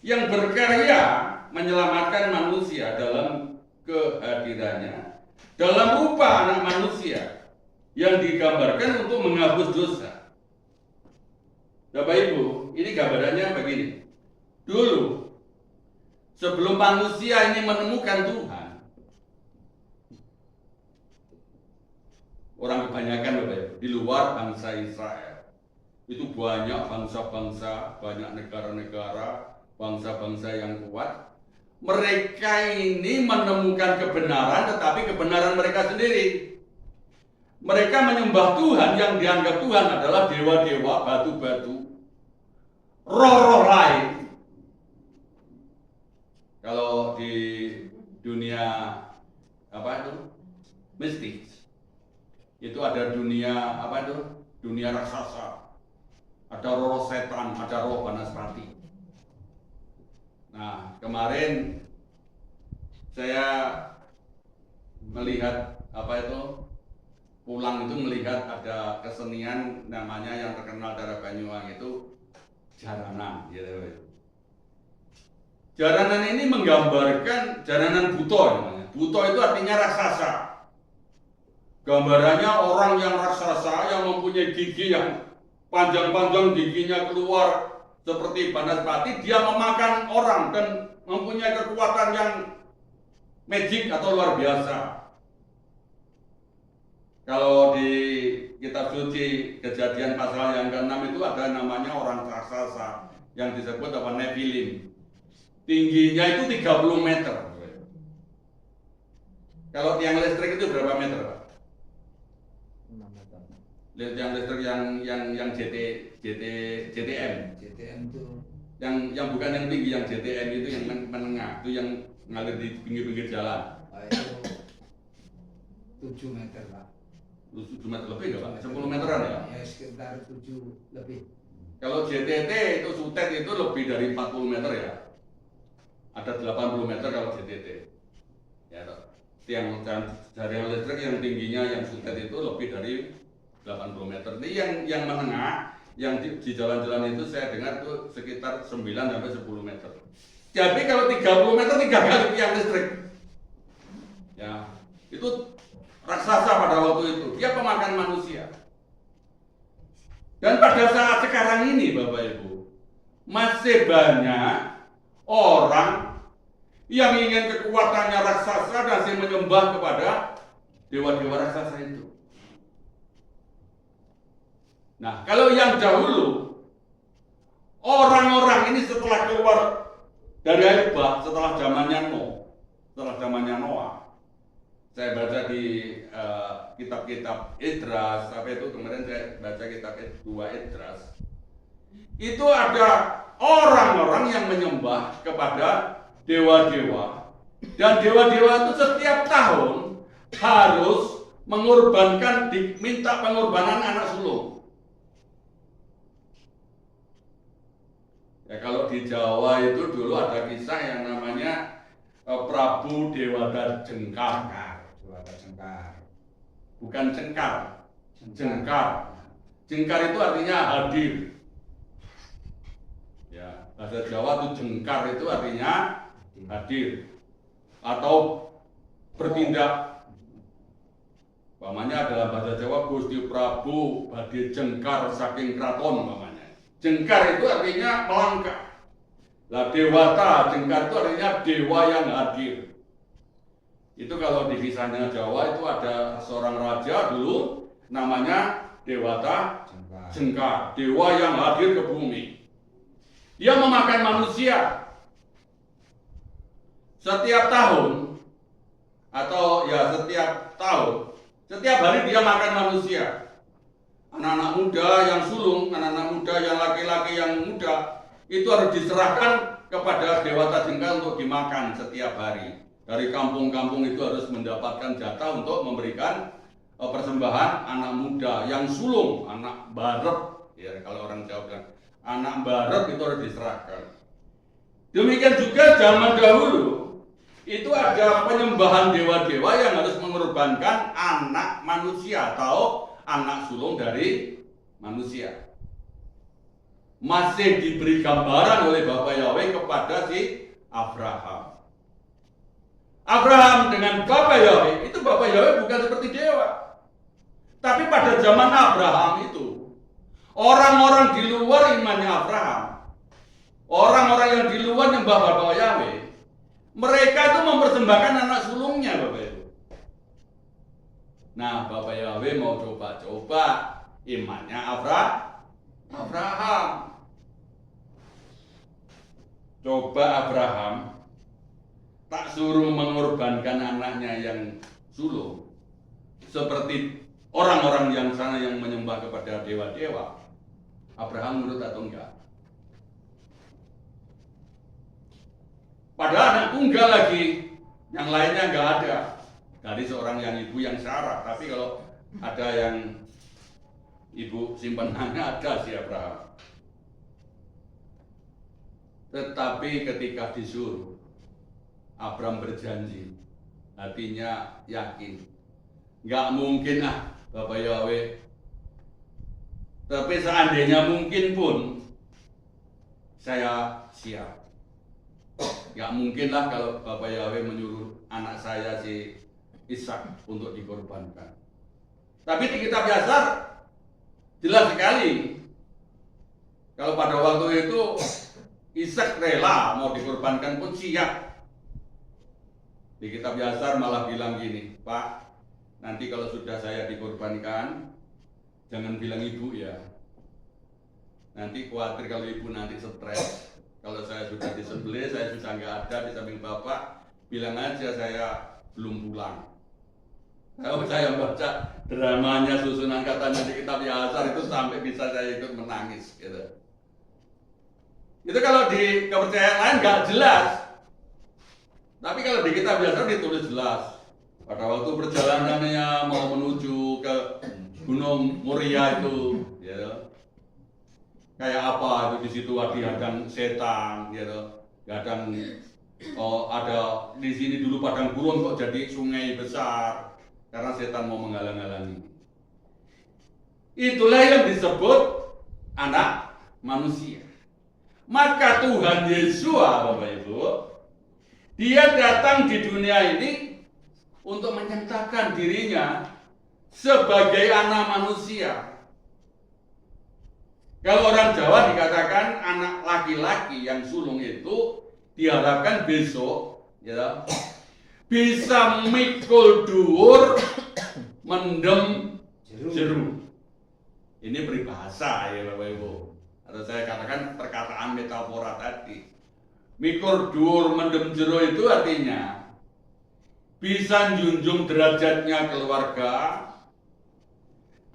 yang berkarya menyelamatkan manusia dalam kehadirannya, dalam rupa anak manusia yang digambarkan untuk menghapus dosa. Bapak Ibu, ini gambarannya begini. Dulu, sebelum manusia ini menemukan Tuhan, orang kebanyakan Bapak Ibu, di luar bangsa Israel, itu banyak bangsa-bangsa, banyak negara-negara, bangsa-bangsa yang kuat. Mereka ini menemukan kebenaran, tetapi kebenaran mereka sendiri. Mereka menyembah Tuhan yang dianggap Tuhan adalah dewa-dewa, batu-batu, roh-roh lain. Kalau di dunia apa itu mistik, itu ada dunia apa itu, dunia raksasa, ada roh setan, ada roh Banaspati. Nah, kemarin saya melihat apa itu, pulang itu melihat ada kesenian namanya yang terkenal dari Banyuwangi itu jaranan, gitu. Jaranan ini menggambarkan jaranan buto namanya. Buto itu artinya raksasa. Gambarannya orang yang raksasa yang mempunyai gigi yang panjang-panjang, giginya keluar seperti Banaspati, dia memakan orang dan mempunyai kekuatan yang magic atau luar biasa. Kalau di kitab suci Kejadian pasal yang ke-6 itu ada namanya orang raksasa yang disebut apa, Nephilim. Tingginya itu 30 meter. Kalau tiang listrik itu berapa meter, Pak? 6 meter. Tiang listrik yang JTM. JTM itu Yang bukan yang tinggi, yang JTM itu yang menengah, itu yang ngalir di pinggir-pinggir jalan. itu 7 meter, Pak. 7 meter lebih nggak, Pak? 10 meteran ya? Ya sekitar 7 lebih. Kalau JTT itu sutet itu lebih dari 40 meter ya. ada 80 meter kalau JTT. Ya, tiang jaringan listrik yang tingginya yang suntet itu lebih dari 80 meter. Ini yang menengah, yang di jalan-jalan itu saya dengar itu sekitar 9 sampai 10 meter. Jadi kalau 30 meter 3 kali tiang listrik. Ya, itu raksasa pada waktu itu. Dia pemakan manusia. Dan pada saat sekarang ini Bapak Ibu, masih banyak orang yang ingin kekuatannya raksasa dan masih menyembah kepada dewa-dewa raksasa itu. Nah, kalau yang dahulu, orang-orang ini setelah keluar dari air bah, setelah zamannya Noah, saya baca di kitab-kitab Esdras, sampai itu kemarin saya baca kitab 2 Esdras, itu ada orang-orang yang menyembah kepada dewa-dewa, dan dewa-dewa itu setiap tahun harus mengorbankan, diminta pengorbanan anak sulung. Ya, kalau di Jawa itu dulu ada kisah yang namanya Prabu Dewata Jengkar. Bukan Cengkar, Jengkar. Jengkar itu artinya hadir. Ya, bahasa Jawa itu jengkar itu artinya hadir atau bertindak. Umpamanya dalam bahasa Jawa Gusti Prabu badhe jengkar saking kraton umpamanya. Jengkar itu artinya melangkah. Lah dewata jengkar itu artinya dewa yang hadir. Itu kalau di kisahnya Jawa itu ada seorang raja dulu namanya Dewata Jengkar, dewa yang hadir ke bumi. Dia memakan manusia. Setiap tahun atau ya setiap hari dia makan manusia. Anak-anak muda yang sulung, anak-anak muda yang laki-laki yang muda itu harus diserahkan kepada Dewata Jengkar untuk dimakan setiap hari. Dari kampung-kampung itu harus mendapatkan jatah untuk memberikan persembahan anak muda yang sulung, anak barep. Ya, kalau orang Jawa bilang anak barep itu harus diserahkan. Demikian juga zaman dahulu itu ada penyembahan dewa-dewa yang harus mengorbankan anak manusia atau anak sulung dari manusia. Masih diberi gambaran oleh Bapak Yahweh kepada si Abraham. Abraham dengan Bapak Yahweh, itu Bapak Yahweh bukan seperti dewa. Tapi pada zaman Abraham itu, orang-orang di luar imannya Abraham, orang-orang yang di luar nyembah Bapak Yahweh, mereka itu mempersembahkan anak sulungnya Bapak Ibu. Nah, Bapak Yahweh mau coba-coba imannya Abraham. Coba Abraham tak suruh mengorbankan anaknya yang sulung seperti orang-orang yang sana yang menyembah kepada dewa-dewa. Abraham nurut atau enggak? Padahal anak tunggal lagi, yang lainnya enggak ada. Dari seorang yang ibu yang sarah, tapi kalau ada yang ibu simpanannya ada si Abraham. Tetapi ketika disuruh, Abraham berjanji, hatinya yakin, nggak mungkin Bapak Yahweh. Tapi seandainya mungkin pun, saya siap. Nggak mungkin lah kalau Bapak Yahweh menyuruh anak saya si Ishak untuk dikorbankan. Tapi di kitab Yasar jelas sekali, kalau pada waktu itu Ishak rela mau dikorbankan pun siap. Di kitab Yasar malah bilang gini, Pak, nanti kalau sudah saya dikorbankan, jangan bilang ibu ya. Nanti khawatir kalau ibu nanti stres. Kalau saya sudah disembelih, saya sudah nggak ada di samping bapak, bilang aja saya belum pulang. Kalau saya baca dramanya susunan katanya di kitab Yasar itu sampai bisa saya ikut menangis gitu. Itu kalau di kepercayaan lain nggak jelas. Tapi kalau di kitab Yasar ditulis jelas. Pada waktu perjalanannya mau menuju ke Gunung Moria itu, ya, kayak apa itu di situ dihadang setan, gitu, dihadang Oh, ada di sini dulu padang gurun kok jadi sungai besar karena setan mau menghalang-halangi. Itulah yang disebut anak manusia. Maka Tuhan Yesus, Bapak Ibu, dia datang di dunia ini untuk menyatakan dirinya sebagai anak manusia. Kalau orang Jawa dikatakan anak laki-laki yang sulung itu diharapkan besok ya, bisa mikul dhuwur mendem jeru. Ini peribahasa ya Bapak Ibu. Atau saya katakan perkataan metafora tadi. Mikul dhuwur mendem jeru itu artinya bisa junjung derajatnya keluarga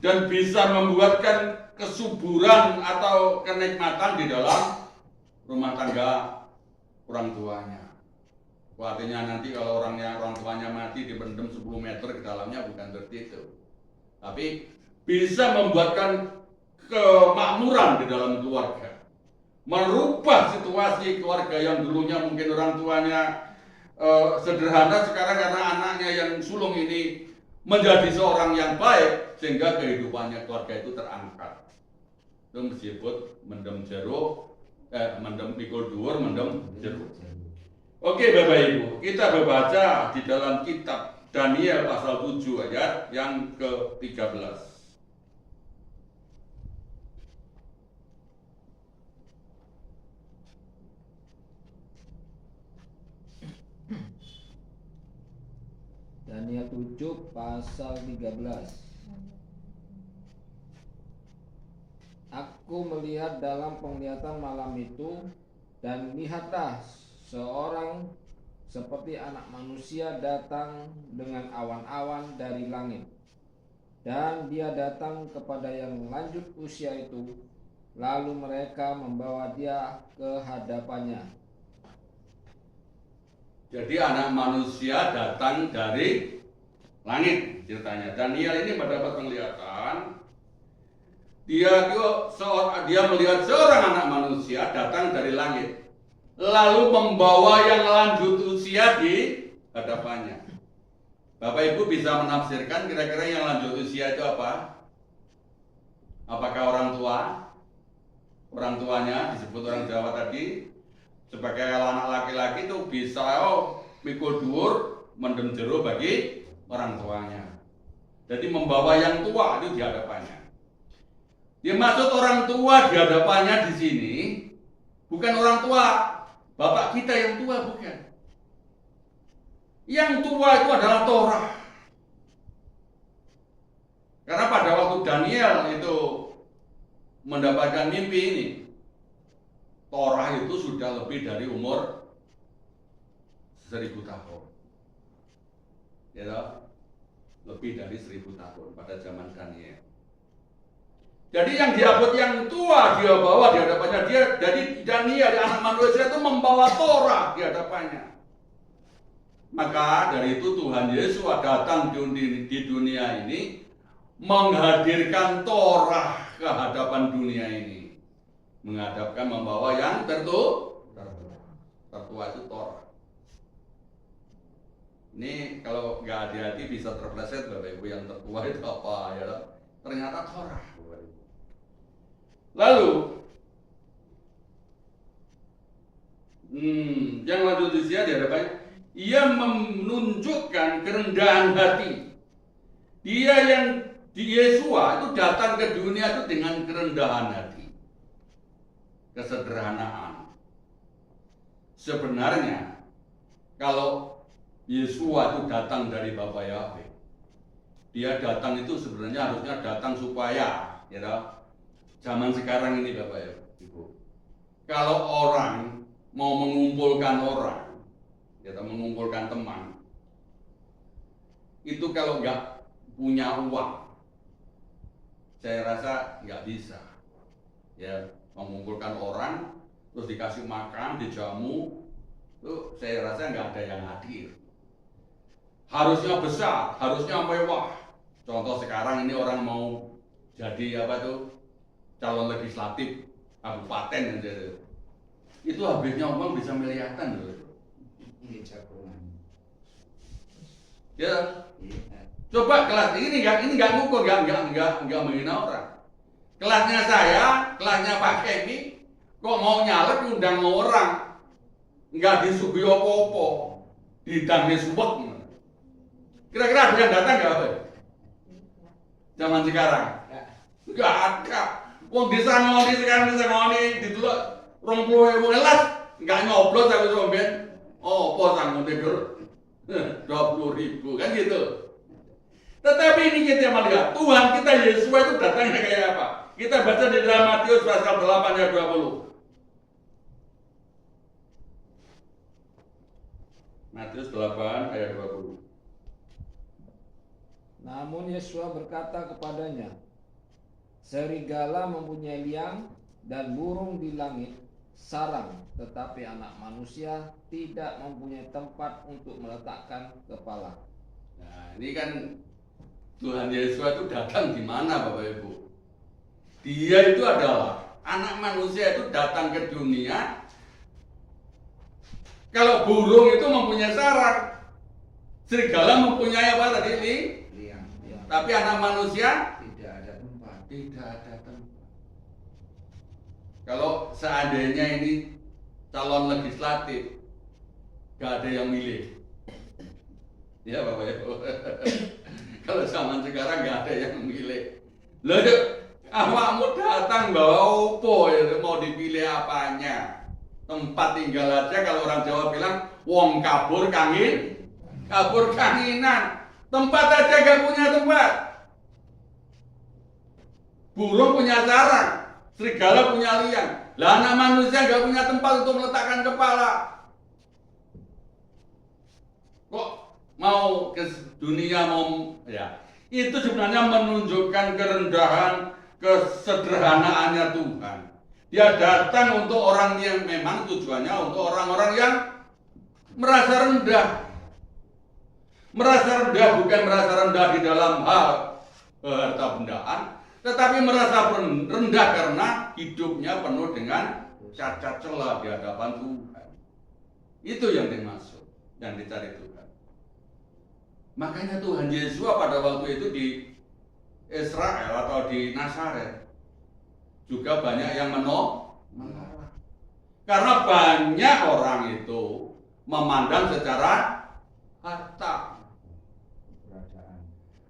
dan bisa membuatkan kesuburan atau kenikmatan di dalam rumah tangga orang tuanya. Artinya nanti kalau orang tuanya mati dipendem 10 meter ke dalamnya, bukan seperti itu. Tapi bisa membuatkan kemakmuran di dalam keluarga. Merubah situasi keluarga yang dulunya mungkin orang tuanya sederhana, sekarang karena anaknya yang sulung ini menjadi seorang yang baik sehingga kehidupannya keluarga itu terangkat. Itu disebut mendem jeruk, mendem pikul dhuwur, mendem jeruk. Oke Bapak Ibu, kita membaca di dalam kitab Daniel pasal 7 ayat yang ke-13. Daniel 7 pasal 13. Aku melihat dalam penglihatan malam itu, dan lihatlah seorang seperti anak manusia datang dengan awan-awan dari langit. Dan dia datang kepada yang lanjut usia itu, lalu mereka membawa dia ke hadapannya. Jadi anak manusia datang dari langit ceritanya. Daniel ini mendapat penglihatan. Dia melihat seorang anak manusia datang dari langit, lalu membawa yang lanjut usia di hadapannya. Bapak Ibu bisa menafsirkan kira-kira yang lanjut usia itu apa? Apakah orang tua? Orang tuanya disebut orang Jawa tadi sebagai anak laki-laki itu bisa mikul dhuwur mendem jero bagi orang tuanya. Jadi membawa yang tua itu di hadapannya. Dia maksud orang tua di hadapannya di sini bukan orang tua bapak kita yang tua, bukan. Yang tua itu adalah Torah. Karena pada waktu Daniel itu mendapatkan mimpi ini, Torah itu sudah lebih dari umur 1000 tahun. Ya, lebih dari 1000 tahun pada zaman Daniel. Jadi yang diabot yang tua dia bawa di hadapannya dia. Jadi Daniel anak manusia itu membawa Torah di hadapannya. Maka dari itu Tuhan Yesus datang di dunia ini menghadirkan Torah ke hadapan dunia ini. Menghadapkan membawa yang tertua itu Torah. Ini kalau nggak hati-hati bisa terpleset Bapak Ibu, yang tertua itu apa ya? Ternyata Torah. Lalu yang lanjut usia di hadapannya, ia menunjukkan kerendahan hati. Dia yang di Yesua itu datang ke dunia itu dengan kerendahan hati, kesederhanaan. Sebenarnya kalau Yesua itu datang dari Bapa Yahweh, dia datang itu sebenarnya harusnya datang supaya zaman sekarang ini Bapak ya, Ibu, kalau orang mau mengumpulkan orang, mengumpulkan teman, itu kalau nggak punya uang, saya rasa nggak bisa. Ya, mengumpulkan orang, terus dikasih makan, dijamu, itu saya rasa nggak ada yang hadir. Harusnya besar, harusnya mewah. Contoh sekarang ini orang mau jadi calon legislatif kabupaten, itu habisnya uang bisa miliaran loh. Ini jagongan. Ya, Iya. coba kelas ini nggak ngukur, nggak menghina orang. Kelasnya saya, kelasnya Pak Kemi, kok mau nyalek undang orang, nggak disuguhi opo-opo, didangnya suwek. Kira-kira ada yang datang nggak apa? Zaman sekarang nggak ada. Wong disangoni sekarang ditulak 20.000 elas, nggak nyoblos aku sampean. Oh, apa sanggup tidur 20.000 kan gitu. Tetapi ini kita melihat Tuhan kita Yesus itu datangnya kayak apa? Kita baca di dalam Matius pasal 8 ayat 20. Matius 8 ayat 20. Namun Yesua berkata kepadanya, serigala mempunyai liang dan burung di langit sarang, tetapi anak manusia tidak mempunyai tempat untuk meletakkan kepala. Nah, ini kan Tuhan Yesus itu datang di mana Bapak Ibu? Dia itu adalah anak manusia itu datang ke dunia. Kalau burung itu mempunyai sarang, serigala mempunyai apa tadi? Liang. Tapi anak manusia Tidak ada tempat. tidak ada tempat. Kalau seandainya ini calon legislatif, gak ada yang milih. Ya Bapak Ibu. Kalau zaman sekarang gak ada yang milih. Loh, awakmu datang bawa opo ya, mau dipilih apanya? Tempat tinggal aja kalau orang Jawa bilang wong kabur kanginan. Tempat aja gak punya tempat. Burung punya sarang, serigala punya liang. Lah anak manusia gak punya tempat untuk meletakkan kepala. Kok mau ke dunia mau ya? Itu sebenarnya menunjukkan kerendahan, kesederhanaannya Tuhan. Dia datang untuk orang yang memang tujuannya untuk orang-orang yang merasa rendah. Merasa rendah bukan merasa rendah di dalam hal harta bendaan, tetapi merasa rendah karena hidupnya penuh dengan cacat celah di hadapan Tuhan. Itu yang dimaksud, yang dicari Tuhan. Makanya Tuhan Yesus pada waktu itu di Israel atau di Nazaret juga banyak yang menolak. Karena banyak orang itu memandang secara harta,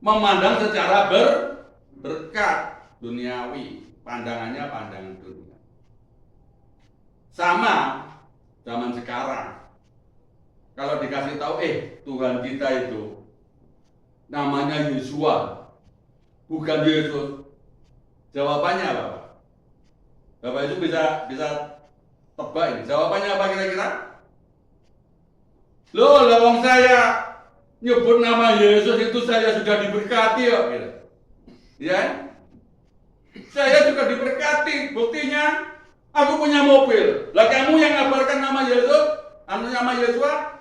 memandang secara berkat duniawi, pandangannya pandangan dunia. Sama zaman sekarang, kalau dikasih tahu, Tuhan kita itu namanya Yesua, bukan Yesus. Jawabannya apa? Bapak itu bisa tebak ini. Jawabannya apa kira-kira? Loh, lawang saya nyebut nama Yesus itu saya sudah diberkati kok, gitu. Ya? Saya juga diberkati. Buktinya aku punya mobil. Lah kamu yang ngabarkan nama Yesus, nama Yesua,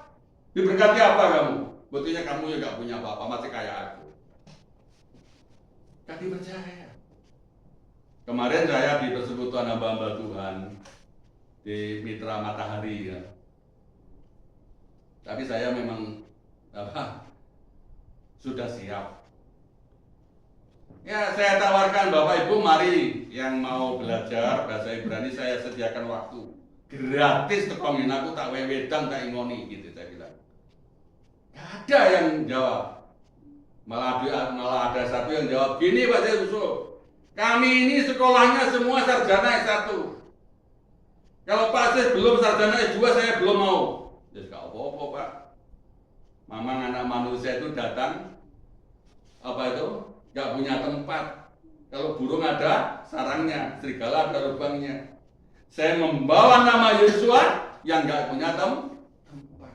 diberkati apa kamu? Buktinya kamu juga punya apa-apa, masih kayak aku. Gak dipercaya. Kemarin saya di persekutuan hamba-hamba Tuhan di Mitra Matahari ya. Tapi saya memang sudah siap. Ya, saya tawarkan Bapak Ibu mari yang mau belajar bahasa Ibrani saya sediakan waktu gratis tekongin aku tak wedang tak ingoni gitu saya bilang. Gak ada yang jawab. Malah ada satu yang jawab gini Pak Yesus. Kami ini sekolahnya semua sarjana S1. Kalau Pak Sis belum sarjana S2 saya belum mau. Ya gak apa-apa Pak. Mamang anak manusia itu datang gak punya tempat. Kalau burung ada sarangnya, serigala ada lubangnya. Saya membawa nama Yesua yang gak punya tempat.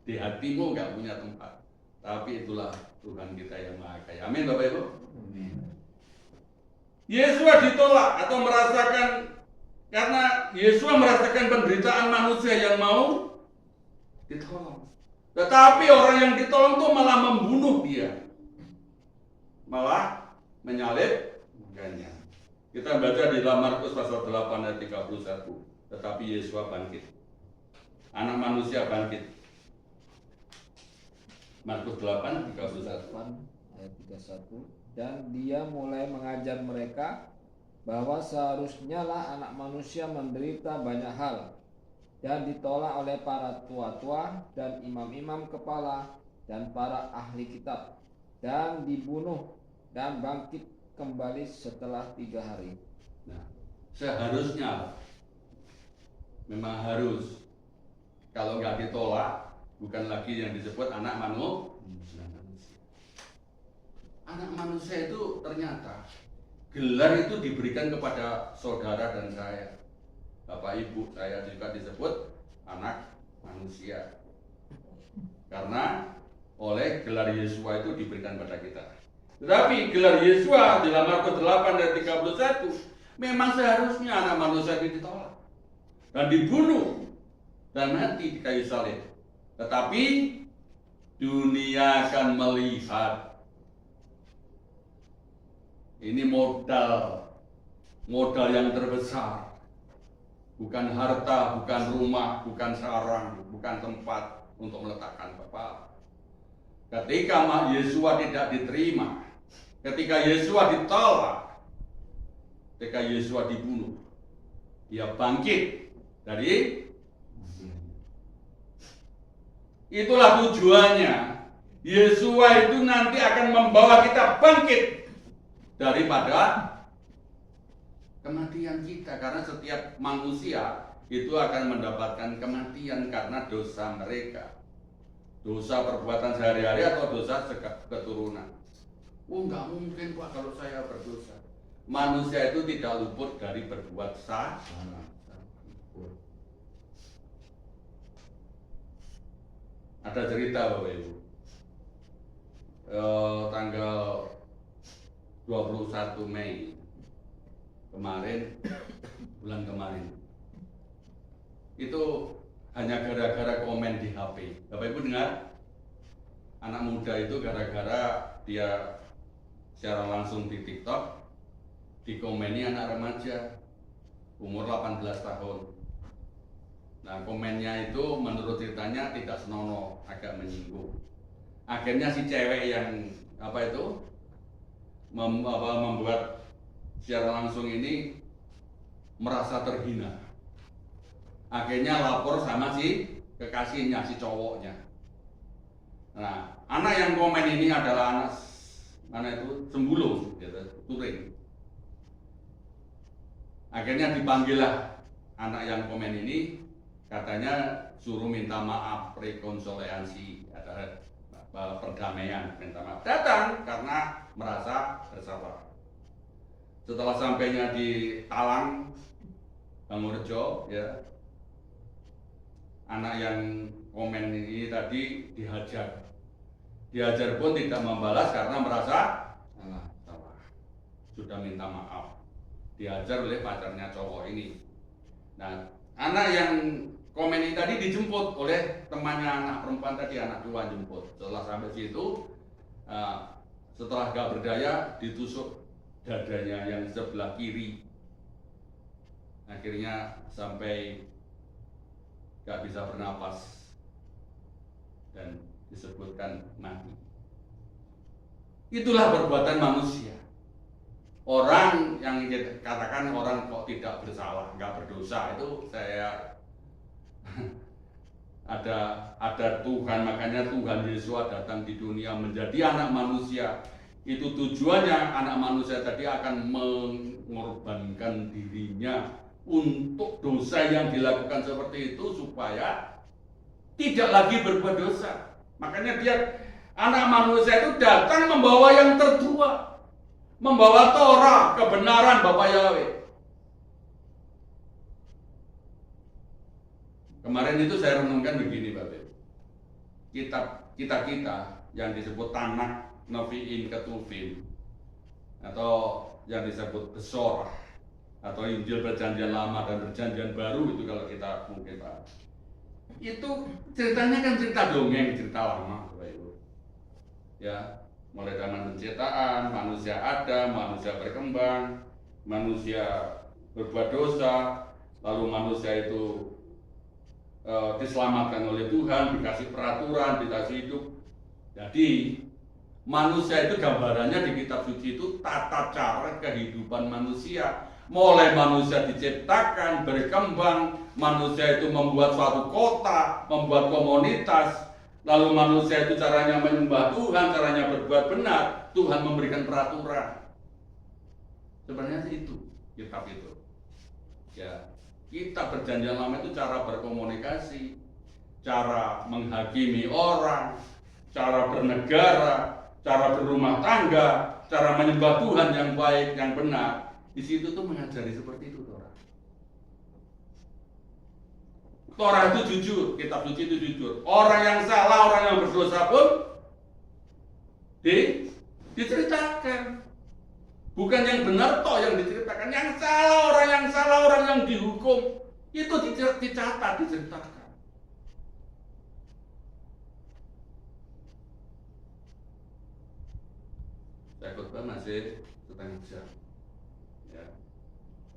Di hatimu gak punya tempat. Tapi itulah Tuhan kita yang Maha Kaya. Amin Bapak Ibu. Yesua ditolak atau merasakan, karena Yesua merasakan penderitaan manusia yang mau ditolong. Tetapi orang yang ditolong itu malah membunuh dia, malah menyalibkannya. Kita baca di dalam Markus pasal 8 ayat 31. Tetapi Yesua bangkit, anak manusia bangkit Markus 8:31. 8 ayat 31. Dan dia mulai mengajar mereka bahwa seharusnya lah anak manusia menderita banyak hal dan ditolak oleh para tua-tua dan imam-imam kepala dan para ahli kitab, dan dibunuh dan bangkit kembali setelah 3 hari. Nah, seharusnya memang harus, kalau nggak ditolak bukan lagi yang disebut anak manusia. Anak manusia itu ternyata gelar itu diberikan kepada saudara dan saya, bapak ibu saya juga disebut anak manusia karena oleh gelar Yesua itu diberikan pada kita. Tetapi gelar Yesua dalam Markus 8 ayat 31 memang seharusnya anak manusia itu ditolak dan dibunuh dan mati di kayu salib. Tetapi dunia akan melihat, ini modal yang terbesar, bukan harta, bukan rumah, bukan sarang, bukan tempat untuk meletakkan kepala. Ketika Yesua tidak diterima, ketika Yesua ditolak, ketika Yesua dibunuh, dia bangkit dari. Itulah tujuannya. Yesua itu nanti akan membawa kita bangkit daripada kematian kita, karena setiap manusia itu akan mendapatkan kematian karena dosa mereka, dosa perbuatan sehari-hari atau dosa keturunan. Oh, nggak mungkin Pak kalau saya berdosa. Manusia itu tidak luput dari berbuat salah. Ada cerita Bapak Ibu, tanggal 21 Mei kemarin, bulan kemarin, itu hanya gara-gara komen di HP. Bapak Ibu dengar? Anak muda itu gara-gara dia secara langsung di TikTok dikomeni anak remaja umur 18 tahun. Nah, komennya itu menurut ceritanya tidak senonoh, agak menyinggung. Akhirnya si cewek yang membuat secara langsung ini merasa terhina. Akhirnya lapor sama si kekasihnya, si cowoknya. Nah, anak yang komen ini adalah anak itu Sembulung, touring. Akhirnya dipanggillah anak yang komen ini, katanya suruh minta maaf, rekonsiliasi, ada perdamaian, minta maaf. Datang karena merasa bersalah. Setelah sampainya di Talang, Bangurjo, ya, anak yang komen ini tadi dihajar. Dihajar pun tidak membalas karena merasa salah. Sudah minta maaf. Dihajar oleh pacarnya cowok ini. Nah, anak yang komen ini tadi dijemput oleh temannya anak perempuan tadi, anak dua jemput. Setelah sampai situ, setelah gak berdaya, ditusuk dadanya yang sebelah kiri. Akhirnya sampai gak bisa bernapas dan disebutkan mati. Itulah perbuatan manusia. Orang yang katakan orang kok tidak bersalah, nggak berdosa, itu saya ada Tuhan, makanya Tuhan Yesus datang di dunia menjadi anak manusia. Itu tujuannya anak manusia tadi akan mengorbankan dirinya untuk dosa yang dilakukan seperti itu supaya tidak lagi berbuat dosa. Makanya dia anak manusia itu datang membawa yang tertua, membawa Torah, kebenaran Bapak Yahweh. Kemarin itu saya renungkan begini Bapak. Kita yang disebut Tanakh, Nevi'im, Ketuvim, atau yang disebut Besorah, atau Injil Perjanjian Lama dan Perjanjian Baru, itu kalau kita mungkin Pak, itu ceritanya kan cerita dongeng, cerita lama Bapak Ibu. Ya, mulai zaman penciptaan, manusia ada, manusia berkembang, manusia berbuat dosa, lalu manusia itu diselamatkan oleh Tuhan, dikasih peraturan, dikasih hidup, Jadi manusia itu gambarannya di kitab suci itu tata cara kehidupan manusia. Mulai manusia diciptakan, berkembang, manusia itu membuat suatu kota, membuat komunitas, lalu manusia itu caranya menyembah Tuhan, caranya berbuat benar, Tuhan memberikan peraturan. Sebenarnya itu kitab itu. Ya, kitab perjanjian lama itu cara berkomunikasi, cara menghakimi orang, cara bernegara, cara berumah tangga, cara menyembah Tuhan yang baik, yang benar. Di situ tuh mengajari seperti itu Torah. Torah itu jujur, kitab suci itu jujur. Orang yang salah, orang yang berdosa pun diceritakan. Bukan yang benar toh yang diceritakan, yang salah, orang yang dihukum itu dicatat, diceritakan. Saya khotbah masih setengah jam. Ya.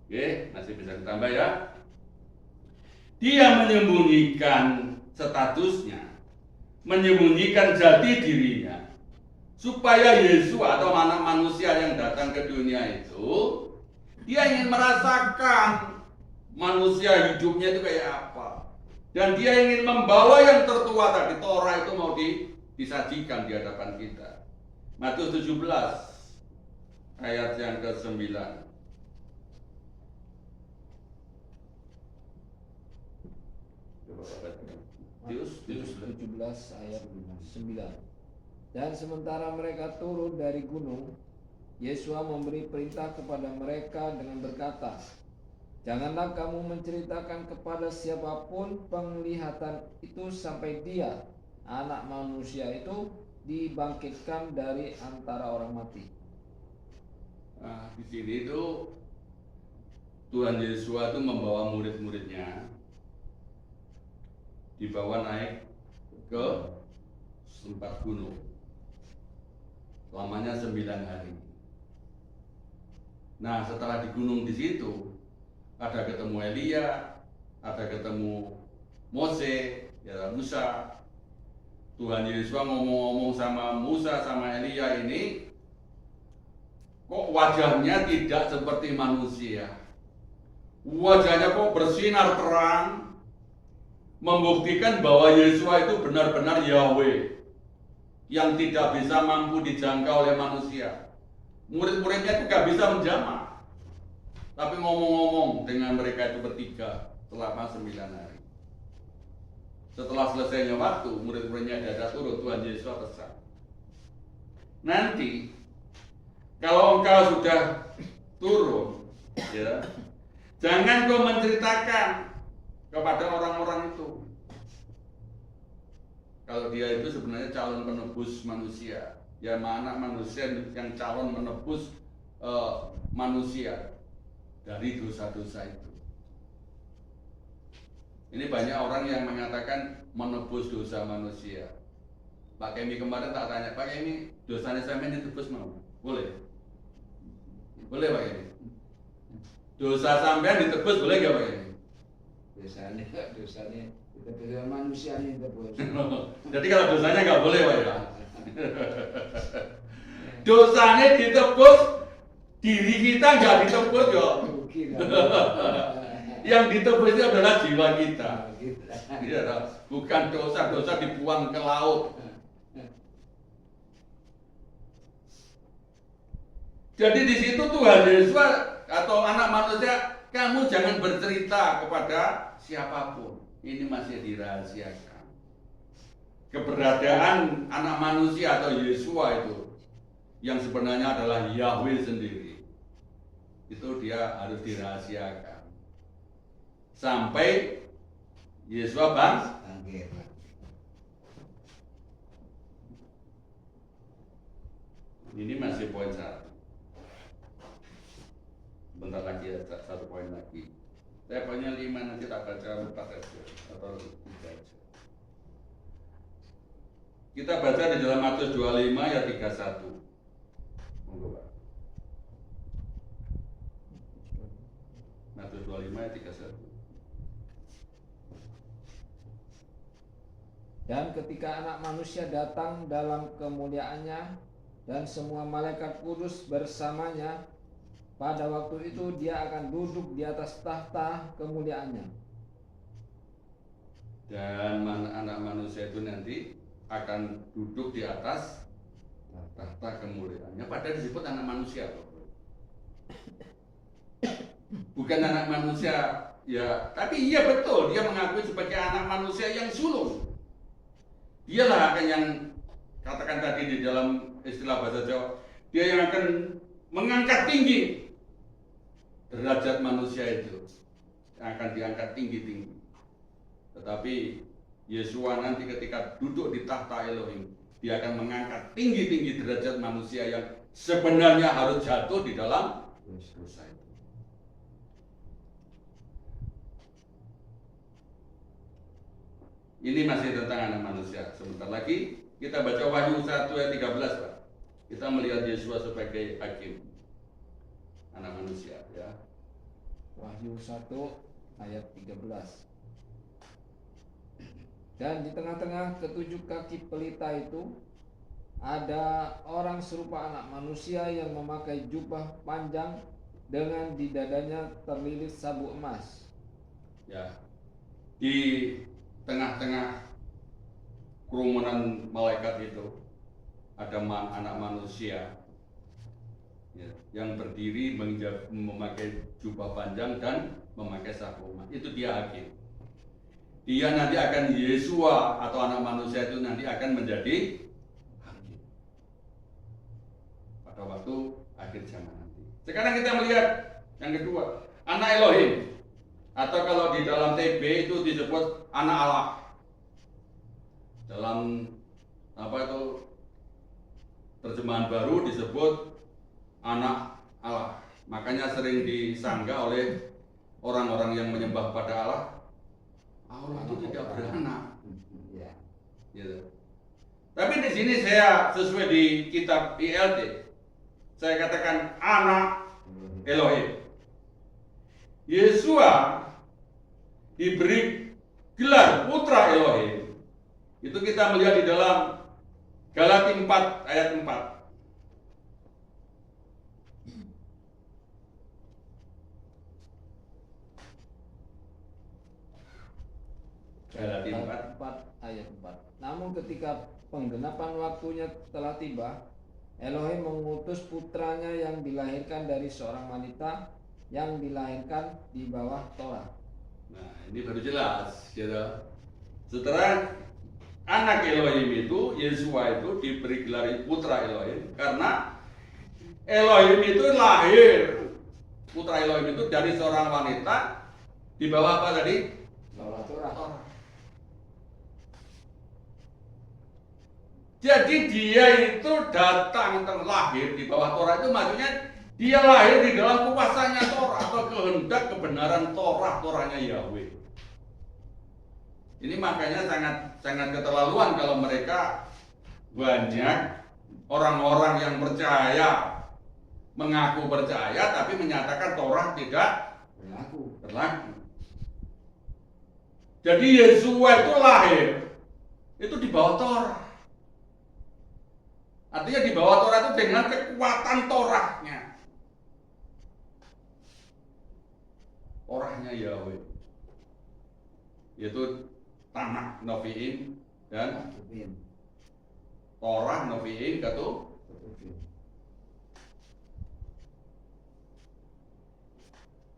Oke, masih bisa ditambah ya. Dia menyembunyikan statusnya, menyembunyikan jati dirinya, supaya Yesus atau anak manusia yang datang ke dunia itu, dia ingin merasakan manusia hidupnya itu kayak apa. Dan dia ingin membawa yang tertua tadi, Torah itu mau disajikan di hadapan kita. Matius 17 ayat yang ke-9. Matius 17 ayat 9. Dan sementara mereka turun dari gunung, Yesus memberi perintah kepada mereka dengan berkata, "Janganlah kamu menceritakan kepada siapapun penglihatan itu sampai dia, anak manusia itu, dibangkitkan dari antara orang mati." Nah, di sini itu Tuhan Yesus itu membawa murid-muridnya, dibawa naik ke tempat gunung. Lamanya 9 hari. Nah, setelah di gunung di situ, ada ketemu Elia, ada ketemu Mose, ya Musa. Tuhan Yesus ngomong-ngomong sama Musa sama Elia ini, kok wajahnya tidak seperti manusia. Wajahnya kok bersinar terang, membuktikan bahwa Yesus itu benar-benar Yahweh yang tidak bisa mampu dijangkau oleh manusia. Murid-muridnya itu gak bisa menjamah, tapi ngomong-ngomong dengan mereka itu bertiga selama 9 hari. Setelah selesainya waktu, murid-muridnya dada turun, Tuhan Yesus pesan, nanti kalau engkau sudah turun, ya, jangan kau menceritakan kepada orang-orang itu kalau dia itu sebenarnya calon penebus manusia, ya anak manusia yang calon menebus manusia dari dosa-dosa itu. Ini banyak orang yang mengatakan menebus dosa manusia. Pak Kemi kemarin tak tanya, Pak Kemi dosanya sampean ditebus mau? Boleh? Boleh Pak Kemi? Dosa sampean ditebus boleh gak Pak Kemi? Dosanya kita bisa manusia nih tebus. Jadi kalau dosanya nggak boleh Pak ya? Dosanya ditebus, diri kita nggak ditebus ya. Yang ditebus itu adalah jiwa kita. Iya, bukan dosa-dosa dibuang ke laut. Jadi di situ Tuhan Yesus atau anak manusia, kamu jangan bercerita kepada siapapun. Ini masih dirahasiakan. Keberadaan anak manusia atau Yesua itu, yang sebenarnya adalah Yahweh sendiri, itu dia harus dirahasiakan sampai Yesua bangkit. Ini masih poin 1. Bentar lagi ya, 1 poin lagi. Saya poinnya 5, nanti tak baca 4 aja atau 3 aja. Kita baca di dalam Matius 25 ayat 31. Monggo Pak. Matius 25 ayat 31. Dan ketika Anak Manusia datang dalam kemuliaannya dan semua malaikat kudus bersamanya, pada waktu itu dia akan duduk di atas tahta kemuliaannya. Dan anak manusia itu nanti akan duduk di atas tahta kemuliaannya. Padahal disebut anak manusia, bukan anak manusia ya. Tapi iya betul, dia mengakui sebagai anak manusia yang sulung. Dialah akan yang katakan tadi di dalam istilah bahasa Jawa, dia yang akan mengangkat tinggi derajat manusia itu, akan diangkat tinggi-tinggi. Tetapi Yesua nanti ketika duduk di tahta Elohim, dia akan mengangkat tinggi-tinggi derajat manusia yang sebenarnya harus jatuh di dalam dosa itu. Ini masih tentang anak manusia. Sebentar lagi kita baca Wahyu 1 ayat 13, Pak. Kita melihat Yesua sebagai hakim anak manusia, ya. Wahyu 1 ayat 13. Dan di tengah-tengah ketujuh kaki pelita itu ada orang serupa anak manusia yang memakai jubah panjang dengan di dadanya terlilit sabuk emas. Ya. Di tengah-tengah kerumunan malaikat itu ada anak manusia, ya, yang berdiri memakai jubah panjang dan memakai sabuk emas. Itu dia hakim. Dia nanti akan Yesua atau anak manusia itu nanti akan menjadi hakim pada waktu akhir zaman nanti. Sekarang kita melihat yang kedua, anak Elohim, atau kalau di dalam TB itu disebut anak Allah. Dalam apa itu terjemahan baru disebut anak Allah. Makanya sering disanggah oleh orang-orang yang menyembah pada Allah, Allah itu tidak beranak. Ya. Gitu. Tapi di sini saya sesuai di kitab ILT, saya katakan anak Elohim. Yesua diberi gelar putra Elohim. Itu kita melihat di dalam Galati 4 ayat 4. Galati 4 ayat 4. Namun ketika penggenapan waktunya telah tiba, Elohim mengutus putranya yang dilahirkan dari seorang wanita yang dilahirkan di bawah Torah. Nah, ini baru jelas, gitu. Setelah anak Elohim itu, Yesua itu diberi gelar putra Elohim karena Elohim itu lahir. Putra Elohim itu dari seorang wanita di bawah apa tadi? Bawah Torah. Jadi dia itu datang terlahir di bawah Torah, itu maksudnya dia lahir di dalam kuasanya Torah atau kehendak kebenaran Torahnya Yahweh. Ini makanya sangat keterlaluan kalau mereka banyak orang-orang yang percaya, mengaku percaya tapi menyatakan Torah tidak berlaku. Jadi Yesua itu lahir itu di bawah Torah. Artinya di bawah Torah itu dengan kekuatan Torahnya. Torahnya Yahweh. Yaitu Tanakh Noviim dan Torah Noviim Ketuvim.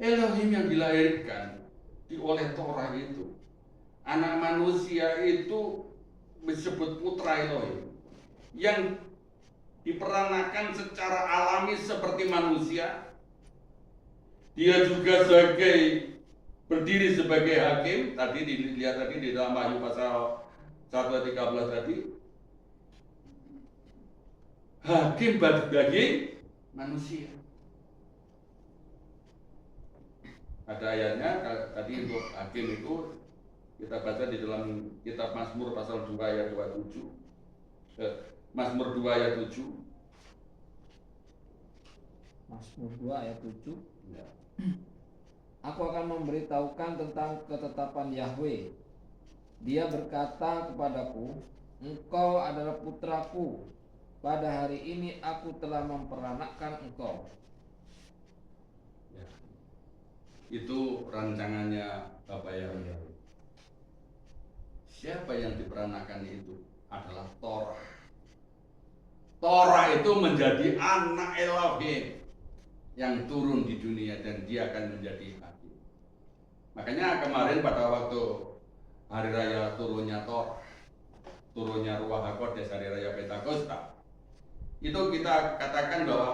Elohim yang dilahirkan oleh Torah itu, anak manusia itu disebut putra Elohim yang diperanakan secara alami seperti manusia. Dia juga berdiri sebagai hakim. Tadi dilihat tadi di dalam Wahyu pasal 1 ayat 13 tadi. Hakim bagi manusia. Ada ayatnya tadi untuk hakim itu kita baca di dalam kitab Mazmur pasal 2 ayat 27. Mazmur 2 ayat 7. Mazmur 2 ayat 7. Ya. Aku akan memberitahukan tentang ketetapan Yahweh. Dia berkata kepadaku, engkau adalah putraku. Pada hari ini aku telah memperanakkan engkau. Ya. Itu rancangannya Bapak Yahweh. Siapa yang diperanakan itu adalah Torah. Torah itu menjadi anak Elohim yang turun di dunia dan dia akan menjadi hakim. Makanya kemarin pada waktu hari raya turunnya Torah, turunnya Ruach HaKodes, hari raya Pentakosta, itu kita katakan bahwa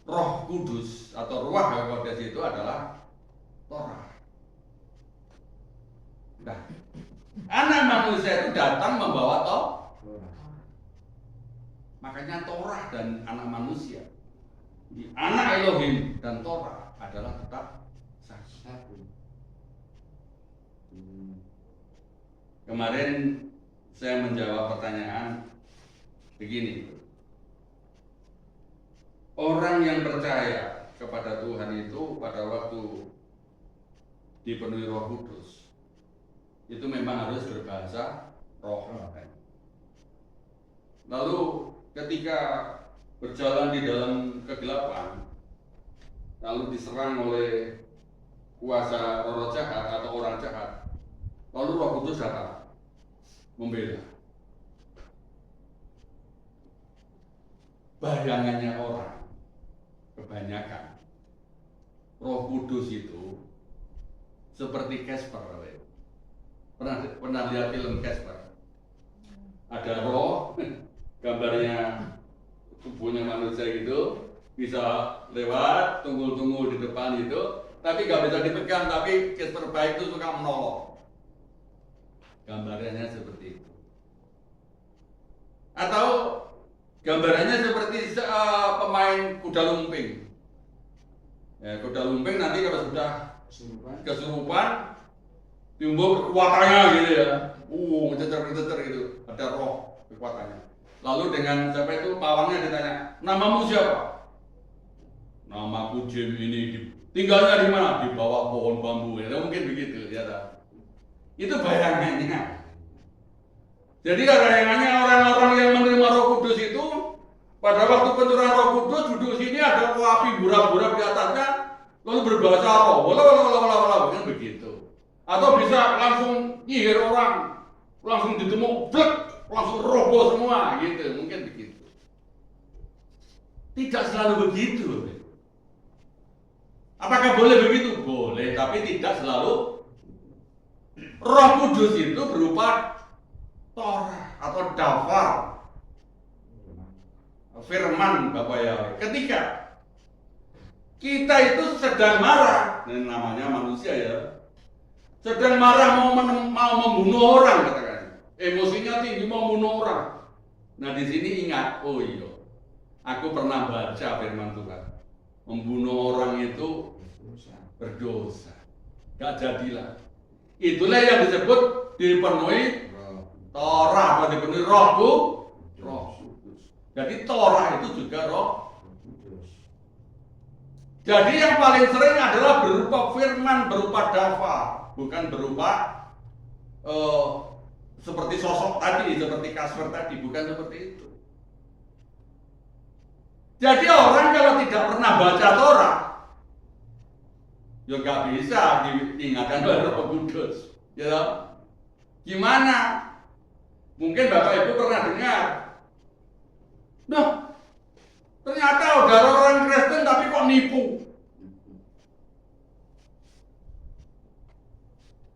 Roh Kudus atau Ruach HaKodes itu adalah Torah. Nah, anak manusia itu datang membawa Torah. Makanya Torah dan anak manusia, di anak Elohim dan Torah adalah tetap satu. Kemarin saya menjawab pertanyaan begini. Orang yang percaya kepada Tuhan itu pada waktu dipenuhi Roh Kudus itu memang harus berbahasa roh. Lalu ketika berjalan di dalam kegelapan, lalu diserang oleh kuasa roh jahat atau orang jahat, lalu Roh Kudus datang membela. Bayangannya orang kebanyakan Roh Kudus itu seperti Casper. Pernah lihat film Casper? Ada roh, gambarnya tubuhnya manusia gitu, bisa lewat, tunggul-tunggul di depan itu, tapi nggak bisa dipegang, tapi Casper baik itu suka menolong. Gambarannya seperti itu. Atau gambarannya seperti pemain kuda lumping. Ya, kuda lumping nanti kalau sudah kesurupan, timbul kekuatannya gitu ya. Mencecer gitu. Ada roh kekuatannya. Lalu dengan siapa itu pawangnya ditanya, namamu siapa? Namaku Jim ini. Tinggalnya di mana? Di bawah pohon bambu. Ya mungkin begitu ya. Itu bayangannya. Jadi bayangannya orang-orang yang menerima Roh Kudus itu pada waktu pencurahan Roh Kudus duduk sini ada api burak-burak di atasnya, lalu berbahasa roh, wala kan begitu. Atau bisa langsung nyihir orang, langsung ditemuk, blek, langsung roboh semua, gitu. Mungkin begitu. Tidak selalu begitu. Apakah boleh begitu? Boleh, tapi tidak selalu. Roh Kudus itu berupa Torah atau Dafar, firman Bapak Yahweh. Ketika kita itu sedang marah, ini namanya manusia ya, sedang marah mau membunuh orang, katakan, emosinya tinggi mau membunuh orang. Nah di sini ingat, oh iya, aku pernah baca firman Tuhan, membunuh orang itu berdosa, gak jadilah. Itulah yang disebut dipenuhi Torah atau dipenuhi Roh Kudus. Jadi Torah itu juga Roh Kudus. Jadi yang paling sering adalah berupa firman, berupa dafar, bukan berupa seperti sosok tadi, seperti Casper tadi, bukan seperti itu. Jadi orang kalau tidak pernah baca Torah, ya nggak bisa diingatkan oleh Roh Kudus. Ya, gimana? Mungkin Bapak Ibu pernah dengar, nah ternyata ada orang Kristen tapi kok nipu.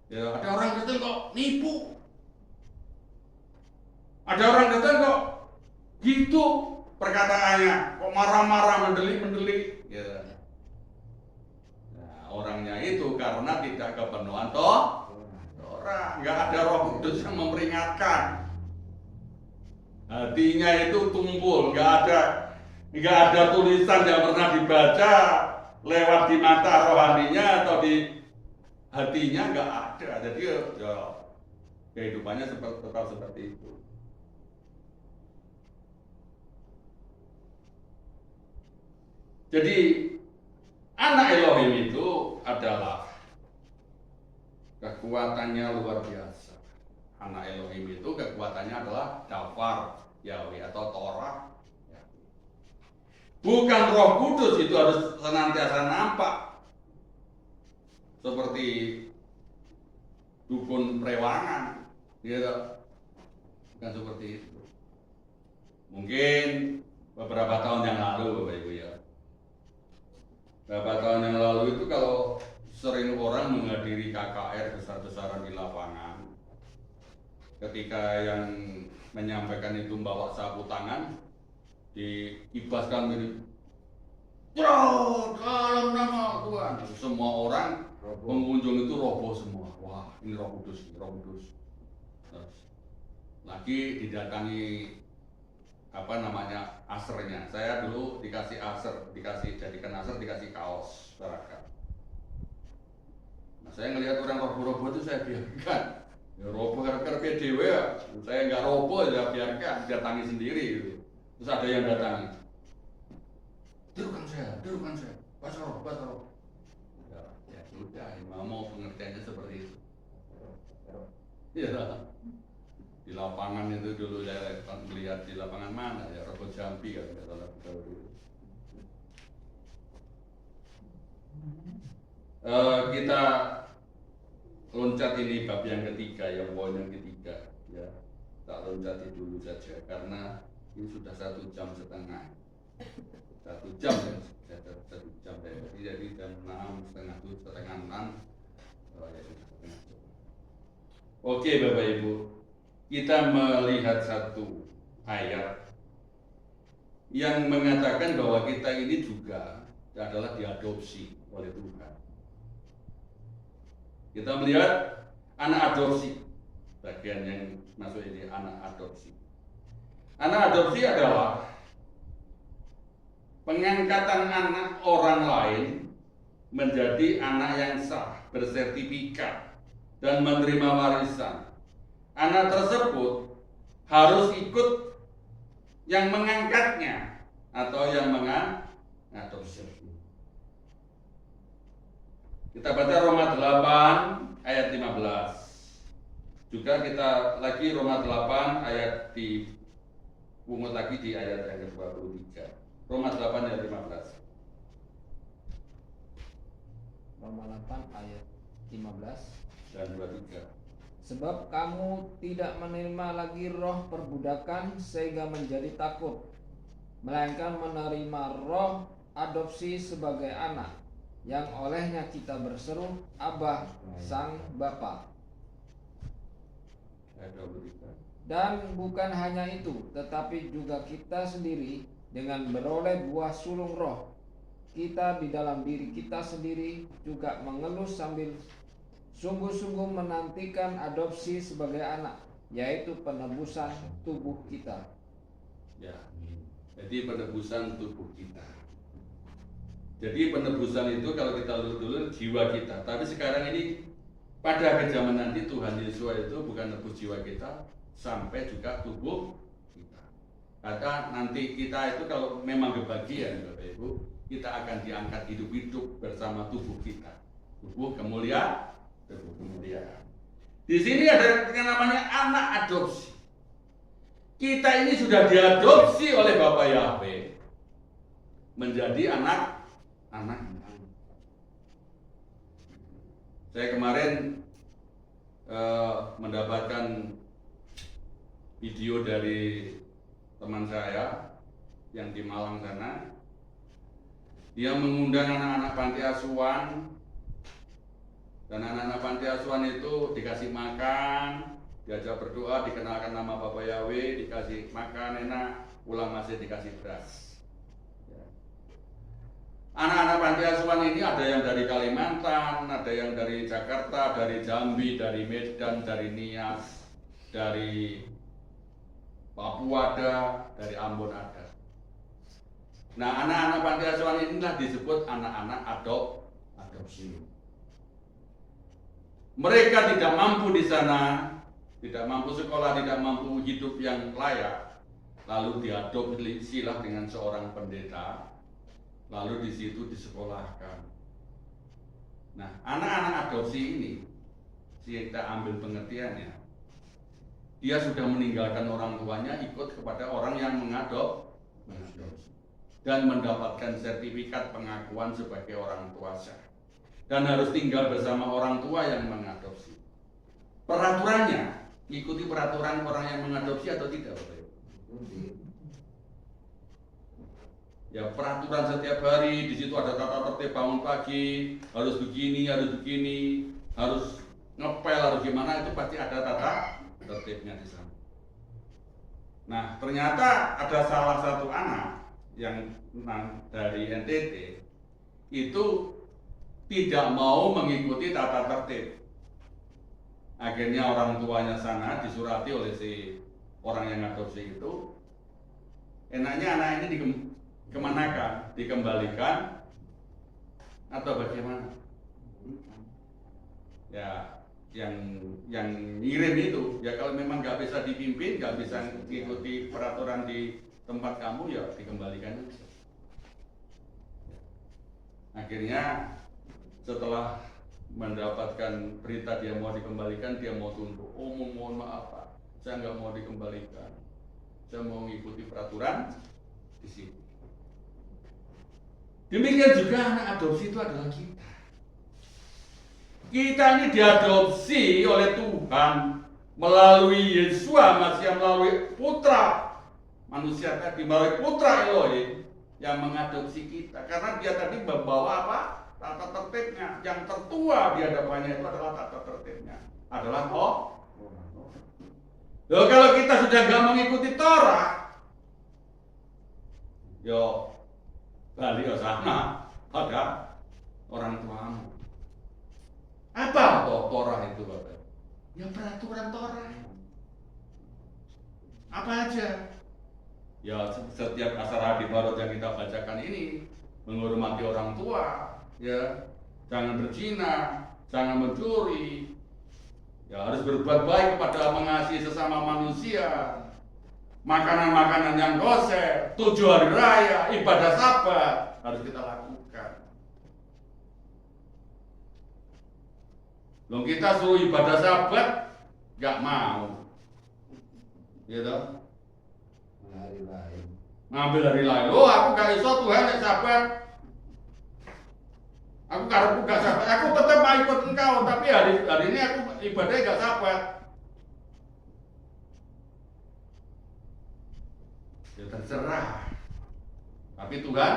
Ya, ada orang Kristen kok nipu. Ada orang Kristen kok gitu perkataannya, kok marah-marah, mendelik-mendelik. Ya. Nah, orangnya itu karena tidak kepenuhan Torah, nggak ada Roh Kudus yang memperingatkan. Hatinya itu tumpul, nggak ada tulisan yang pernah dibaca lewat di mata rohaninya atau di hatinya, nggak ada. Jadi ya kehidupannya tetap seperti itu. Jadi anak Elohim itu adalah kekuatannya luar biasa. Anak Elohim itu kekuatannya adalah Dafar Yahweh atau Torah Yahweh. Bukan Roh Kudus itu harus senantiasa nampak seperti dukun perewangan, gitu. Bukan seperti itu. Mungkin beberapa tahun yang lalu, Bapak Ibu ya. Beberapa tahun yang lalu itu kalau sering orang menghadiri KKR besar-besaran di lapangan, ketika yang menyampaikan itu bawa sapu tangan, diibaskan ini, dalam nama Tuhan, semua orang pengunjung itu roboh semua. Wah, ini Roh Kudus, ini Roh Kudus. Terus lagi didatangi asernya. Saya dulu dikasih aser, jadikan aser, dikasih kaos seragam. Nah, saya ngelihat orang roboh-roboh itu saya biarkan. Ya roboh karena PDW ya. Saya nggak roboh ya biarkan, datangi sendiri gitu. Terus ada yang datangi. Dudukan saya, Basaro. Ya sudah, mau pengertiannya seperti itu. Ya. Di lapangan itu dulu saya melihat di lapangan mana ya, Robo Jambi kan nggak salah dulu. Kita loncat ini bab yang ketiga, yang poin yang ketiga ya. Tak loncati dulu saja karena ini sudah 1,5 jam. 1 jam ya, 1 jam ya. Jadi jam 6, setengah 7, setengah 6. Ya sudah setengah jam. Oke Bapak Ibu, kita melihat satu ayat yang mengatakan bahwa kita ini juga adalah diadopsi oleh Tuhan. Kita melihat anak adopsi, bagian yang masuk ini anak adopsi. Anak adopsi adalah pengangkatan anak orang lain menjadi anak yang sah, bersertifikat, dan menerima warisan. Anak tersebut harus ikut yang mengangkatnya atau yang mengadopsi. Kita baca Roma 8 ayat 15. Juga kita lagi Roma 8 ayat pungut lagi di ayat yang ke-23. Roma 8 ayat 15. Roma 8 ayat 15 dan 23. Sebab kamu tidak menerima lagi roh perbudakan sehingga menjadi takut, melainkan menerima roh adopsi sebagai anak, yang olehnya kita berseru, Abah, Sang Bapa. Dan bukan hanya itu, tetapi juga kita sendiri dengan beroleh buah sulung roh, kita di dalam diri kita sendiri juga mengeluh sambil sungguh-sungguh menantikan adopsi sebagai anak, yaitu penebusan tubuh kita. Ya, jadi penebusan tubuh kita. Jadi penebusan itu kalau kita dulu jiwa kita, tapi sekarang ini pada akhir zaman nanti Tuhan Yesus itu bukan nebus jiwa kita, sampai juga tubuh kita. Karena nanti kita itu kalau memang kebagian Bapak Ibu, kita akan diangkat hidup-hidup bersama tubuh kita, tubuh kemuliaan. Di sini ada yang namanya anak adopsi. Kita ini sudah diadopsi oleh Bapa Yahweh menjadi anak. Saya kemarin mendapatkan video dari teman saya yang di Malang sana. Dia mengundang anak-anak panti asuhan. Dan anak-anak panti asuhan itu dikasih makan, diajak berdoa, dikenalkan nama Bapak Yahweh, dikasih makan enak, pulang masih dikasih beras. Ya. Anak-anak panti asuhan ini ada yang dari Kalimantan, ada yang dari Jakarta, dari Jambi, dari Medan, dari Nias, dari Papua ada, dari Ambon ada. Nah, anak-anak panti asuhan inilah disebut anak-anak adopsi. Mereka tidak mampu di sana, tidak mampu sekolah, tidak mampu hidup yang layak, lalu diadopsilah dengan seorang pendeta, lalu di situ disekolahkan. Nah, anak-anak adopsi ini kita ambil pengertiannya, dia sudah meninggalkan orang tuanya, ikut kepada orang yang mengadopsi dan mendapatkan sertifikat pengakuan sebagai orang tua sah, dan harus tinggal bersama orang tua yang mengadopsi. Peraturannya ikuti peraturan orang yang mengadopsi atau tidak, Bapak Ibu? Ya, peraturan setiap hari, di situ ada tata tertib bangun pagi, harus begini, harus ngepel, harus gimana, itu pasti ada tata tertibnya di sana. Nah, ternyata ada salah satu anak yang dari NTT itu tidak mau mengikuti tata tertib. Akhirnya orang tuanya sana disurati oleh si orang yang adopsi itu, enaknya anak ini kemanakan, dikembalikan atau bagaimana? Ya, yang ngirim itu, ya kalau memang nggak bisa dipimpin, nggak bisa mengikuti peraturan di tempat kamu, ya dikembalikan aja. Akhirnya setelah mendapatkan berita dia mau dikembalikan, dia mau tunduk. Oh, mohon maaf Pak, saya nggak mau dikembalikan, saya mau mengikuti peraturan di sini. Demikian juga anak adopsi itu adalah kita. Kita ini diadopsi oleh Tuhan melalui Yesus Masias, melalui putra manusia tadi, melalui putra Elohim yang mengadopsi kita. Karena dia tadi membawa apa? Tata tertibnya. Yang tertua di hadapannya itu adalah tata tertibnya, adalah Loh, kalau kita sudah gak mengikuti Torah, yo balik ke sana pada orang tuamu. Apa Torah itu, Bapak? Ya peraturan Torah. Apa aja? Ya setiap asar di Barot yang kita bacakan ini, menghormati orang tua, ya, jangan berzina, jangan mencuri, ya harus berbuat baik kepada mengasihi sesama manusia, makanan-makanan yang kosher, 7 hari raya, ibadah Sabat harus kita lakukan. Loh, kita suruh ibadah Sabat gak mau, gitu. Hari lain. Ngambil hari lain. Oh, aku gak iso Tuhan nek Sabat. Aku karepku gak Sabat. Aku tetap mau ikut engkau, tapi hari ini aku ibadahnya gak Sabat. Ya terserah. Tapi Tuhan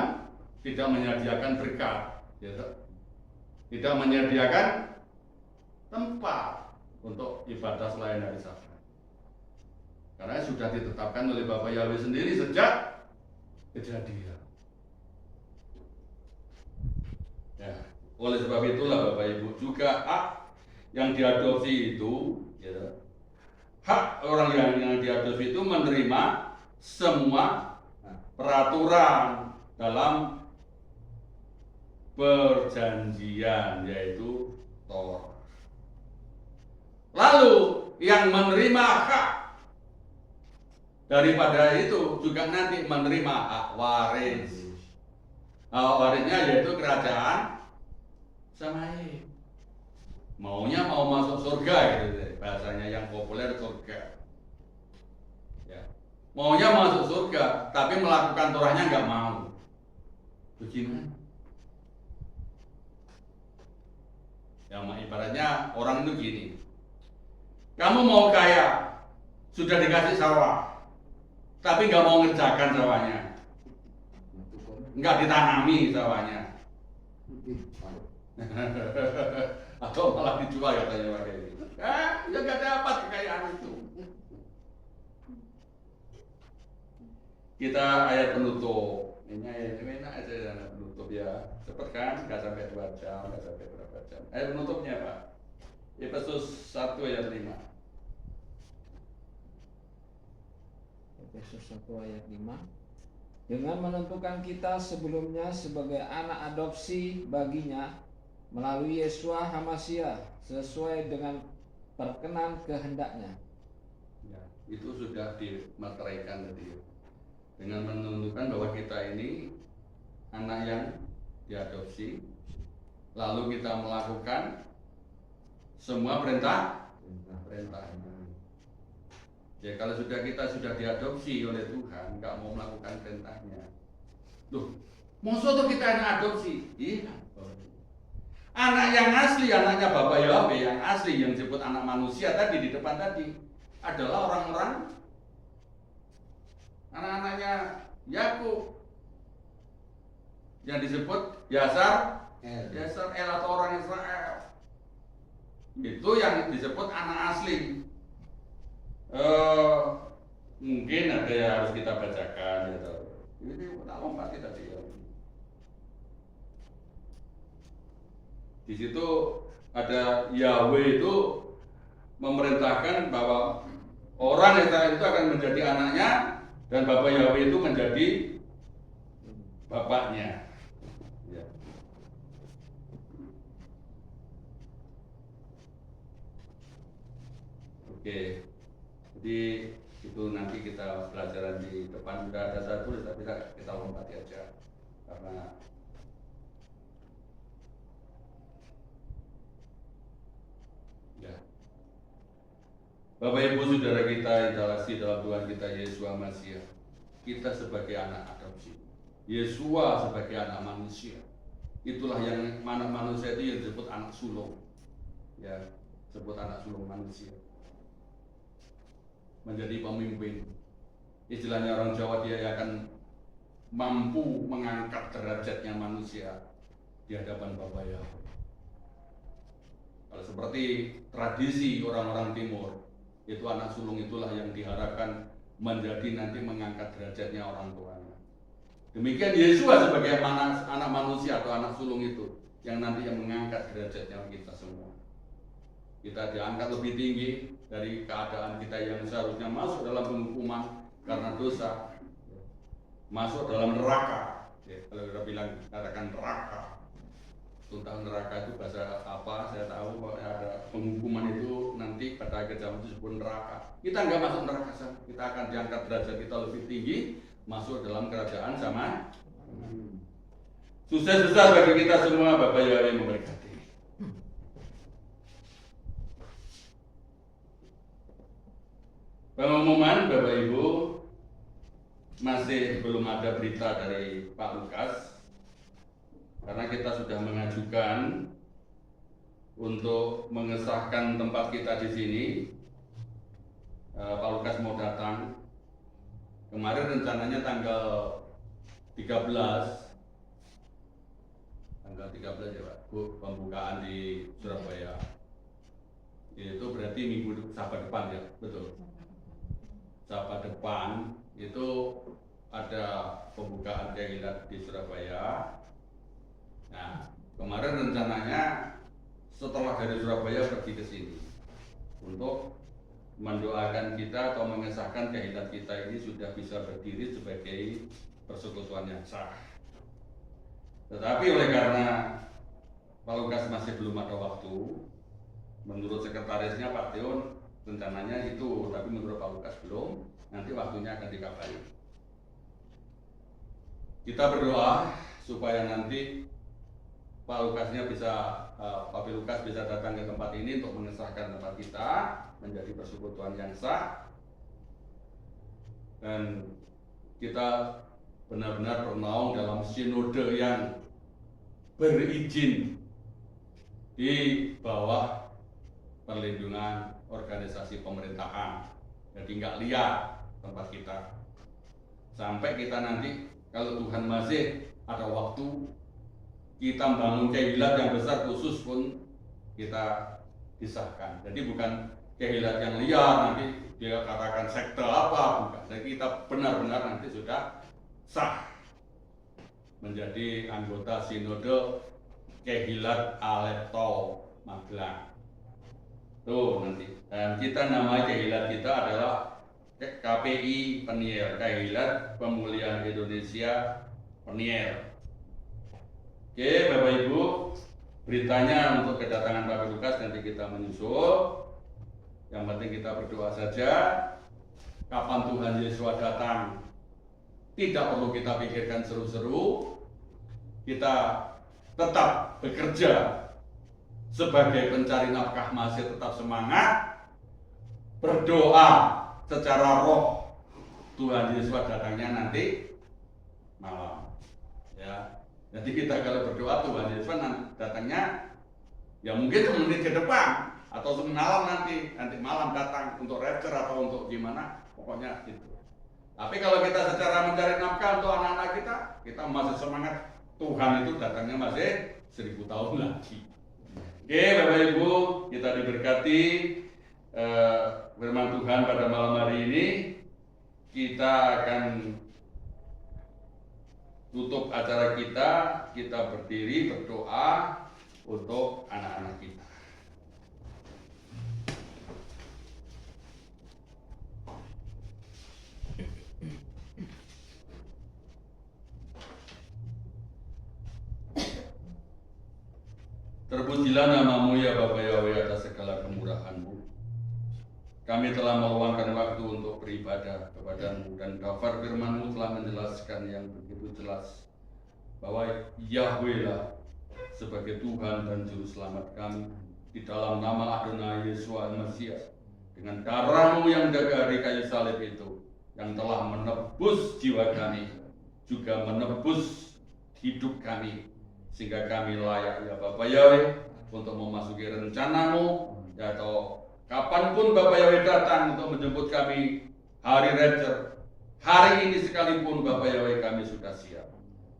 tidak menyediakan berkat, ya, tidak menyediakan tempat untuk ibadah selain hari Sabat. Karena sudah ditetapkan oleh Bapak Yahweh sendiri sejak Kejadian. Ya, oleh sebab itulah Bapak Ibu, juga hak yang diadopsi itu, ya, hak orang yang diadopsi itu menerima semua peraturan dalam perjanjian, yaitu Torah. Lalu yang menerima hak daripada itu juga nanti menerima hak waris. Hak warisnya yaitu kerajaan Samaim. Maunya mau masuk surga gitu, bahasanya yang populer surga. Ya. Maunya masuk surga, tapi melakukan Torahnya nggak mau. Bagaimana? Ya, ibaratnya orang itu gini. Kamu mau kaya, sudah dikasih sawah, tapi nggak mau ngerjakan sawahnya, nggak ditanami sawahnya, atau malah dijual katanya pakai ini. Ya nggak dapat kekayaan itu. Kita ayat penutup. Ini ayat ini enak aja penutup ya. Cepet kan? Nggak sampai 2 jam, nggak sampai berapa jam. Ayat penutupnya Pak. Efesus 1 ayat 5. Efesus 1 ayat 5. Dengan menentukan kita sebelumnya sebagai anak adopsi baginya melalui Yesua Hamasiah sesuai dengan perkenan kehendaknya. Ya, itu sudah dimateraikan tadi. Dengan menentukan bahwa kita ini anak yang diadopsi, lalu kita melakukan semua perintahnya. Ya kalau kita sudah diadopsi oleh Tuhan, nggak mau melakukan perintahnya. Loh, maksud kita yang adopsi? Iya. Anak yang asli, anaknya Bapak Yahweh yang asli, yang disebut anak manusia tadi di depan tadi, adalah orang-orang anak-anaknya Yakub yang disebut Yasar El atau orang Israel. Itu yang disebut anak asli. Mungkin ada yang harus kita bacakan gitu. Ini tak lompati tadi ya. Di situ ada Yahweh itu memerintahkan bahwa orang Israel itu akan menjadi anaknya dan Bapak Yahweh itu menjadi bapaknya. Ya. Oke, jadi itu nanti kita pelajaran di depan sudah ada saya tulis, tapi kita lompati aja karena ya. Bapak Ibu Saudara kita yang terkasih dalam Tuhan kita Yesus Masiah, kita sebagai anak adopsi, Yesua sebagai anak manusia, itulah yang mana manusia itu yang disebut anak sulung, ya, sebut anak sulung manusia. Menjadi pemimpin, istilahnya orang Jawa, dia akan mampu mengangkat derajatnya manusia di hadapan Bapa Yahweh. Kalau seperti tradisi orang-orang Timur, itu anak sulung itulah yang diharapkan menjadi nanti mengangkat derajatnya orang tuanya. Demikian Yesua sebagai anak manusia atau anak sulung itu yang nanti yang mengangkat derajatnya kita semua. Kita diangkat lebih tinggi dari keadaan kita yang seharusnya masuk dalam penghukuman karena dosa, masuk dalam neraka. Ya, kalau kita bilang katakan neraka, tentang neraka itu bahasa apa saya tahu, kalau ada penghukuman itu nanti pada akhir zaman itu disebut neraka. Kita nggak masuk neraka, kita akan diangkat derajat kita lebih tinggi, masuk dalam kerajaan sama. Sukses besar bagi kita semua. Bapak Yahweh memberkati. Pengumuman Bapak Ibu, masih belum ada berita dari Pak Lukas karena kita sudah mengajukan untuk mengesahkan tempat kita di sini. Pak Lukas mau datang. Kemarin rencananya tanggal 13 ya Pak, pembukaan di Surabaya. Itu berarti minggu Sabat depan ya, betul. Sabat depan itu ada pembukaan kegiatan di Surabaya. Nah, kemarin rencananya setelah dari Surabaya pergi ke sini untuk mendoakan kita atau mengesahkan kehidupan kita ini sudah bisa berdiri sebagai persekutuan yang sah. Tetapi oleh karena Pak Lukas masih belum ada waktu, menurut sekretarisnya Pak Teon rencananya itu, tapi menurut Pak Lukas belum, nanti waktunya akan dikabari. Kita berdoa supaya nanti Pak Lukas bisa datang ke tempat ini untuk mengesahkan tempat kita menjadi persekutuan yang sah, dan kita benar-benar bernaung dalam sinode yang berizin di bawah perlindungan organisasi pemerintahan. Jadi nggak liar tempat kita. Sampai kita nanti kalau Tuhan masih ada waktu, kita membangun kehilat yang besar khusus pun kita disahkan. Jadi bukan kehilat yang liar nanti dia katakan sekte apa, bukan. Jadi kita benar-benar nanti sudah sah menjadi anggota sinode Kehilat Alepto Magelang. Tuh nanti. Dan kita nama kehilat kita adalah KPI Peniel, Kehilat Pemulihan Indonesia Peniel. Oke, Bapak Ibu, beritanya untuk kedatangan Bapak Lukas nanti kita menyusul. Yang penting kita berdoa saja. Kapan Tuhan Yesus datang, tidak perlu kita pikirkan seru-seru. Kita tetap bekerja sebagai pencari nafkah masih tetap semangat berdoa secara roh. Tuhan Yesus datangnya nanti malam. Ya, jadi kita kalau berdoa Tuhan Yesus datangnya ya mungkin semenit ke depan atau semalam nanti malam datang untuk rapture atau untuk gimana, pokoknya itu. Tapi kalau kita secara mencari nafkah untuk anak-anak kita masih semangat. Tuhan itu datangnya masih 1000 tahun lagi. Oke, Bapak Ibu, kita diberkati firman Tuhan pada malam hari ini. Kita akan tutup acara kita berdiri berdoa untuk anak-anak kita. Terpujilah namamu ya Bapa Yahweh atas segala kemurahan-Mu. Kami telah meluangkan waktu untuk beribadah kepadamu dan daftar firman-Mu telah menjelaskan yang begitu jelas bahwa Yahweh lah sebagai Tuhan dan Juru Selamat kami di dalam nama Adonai Yesus Mesias dengan darah-Mu yang dari kayu salib itu yang telah menebus jiwa kami juga menebus hidup kami sehingga kami layak ya Bapak Yahweh untuk memasuki rencana-Mu atau kapanpun Bapak Yahweh datang untuk menjemput kami hari rapture. Hari ini sekalipun Bapak Yahweh kami sudah siap.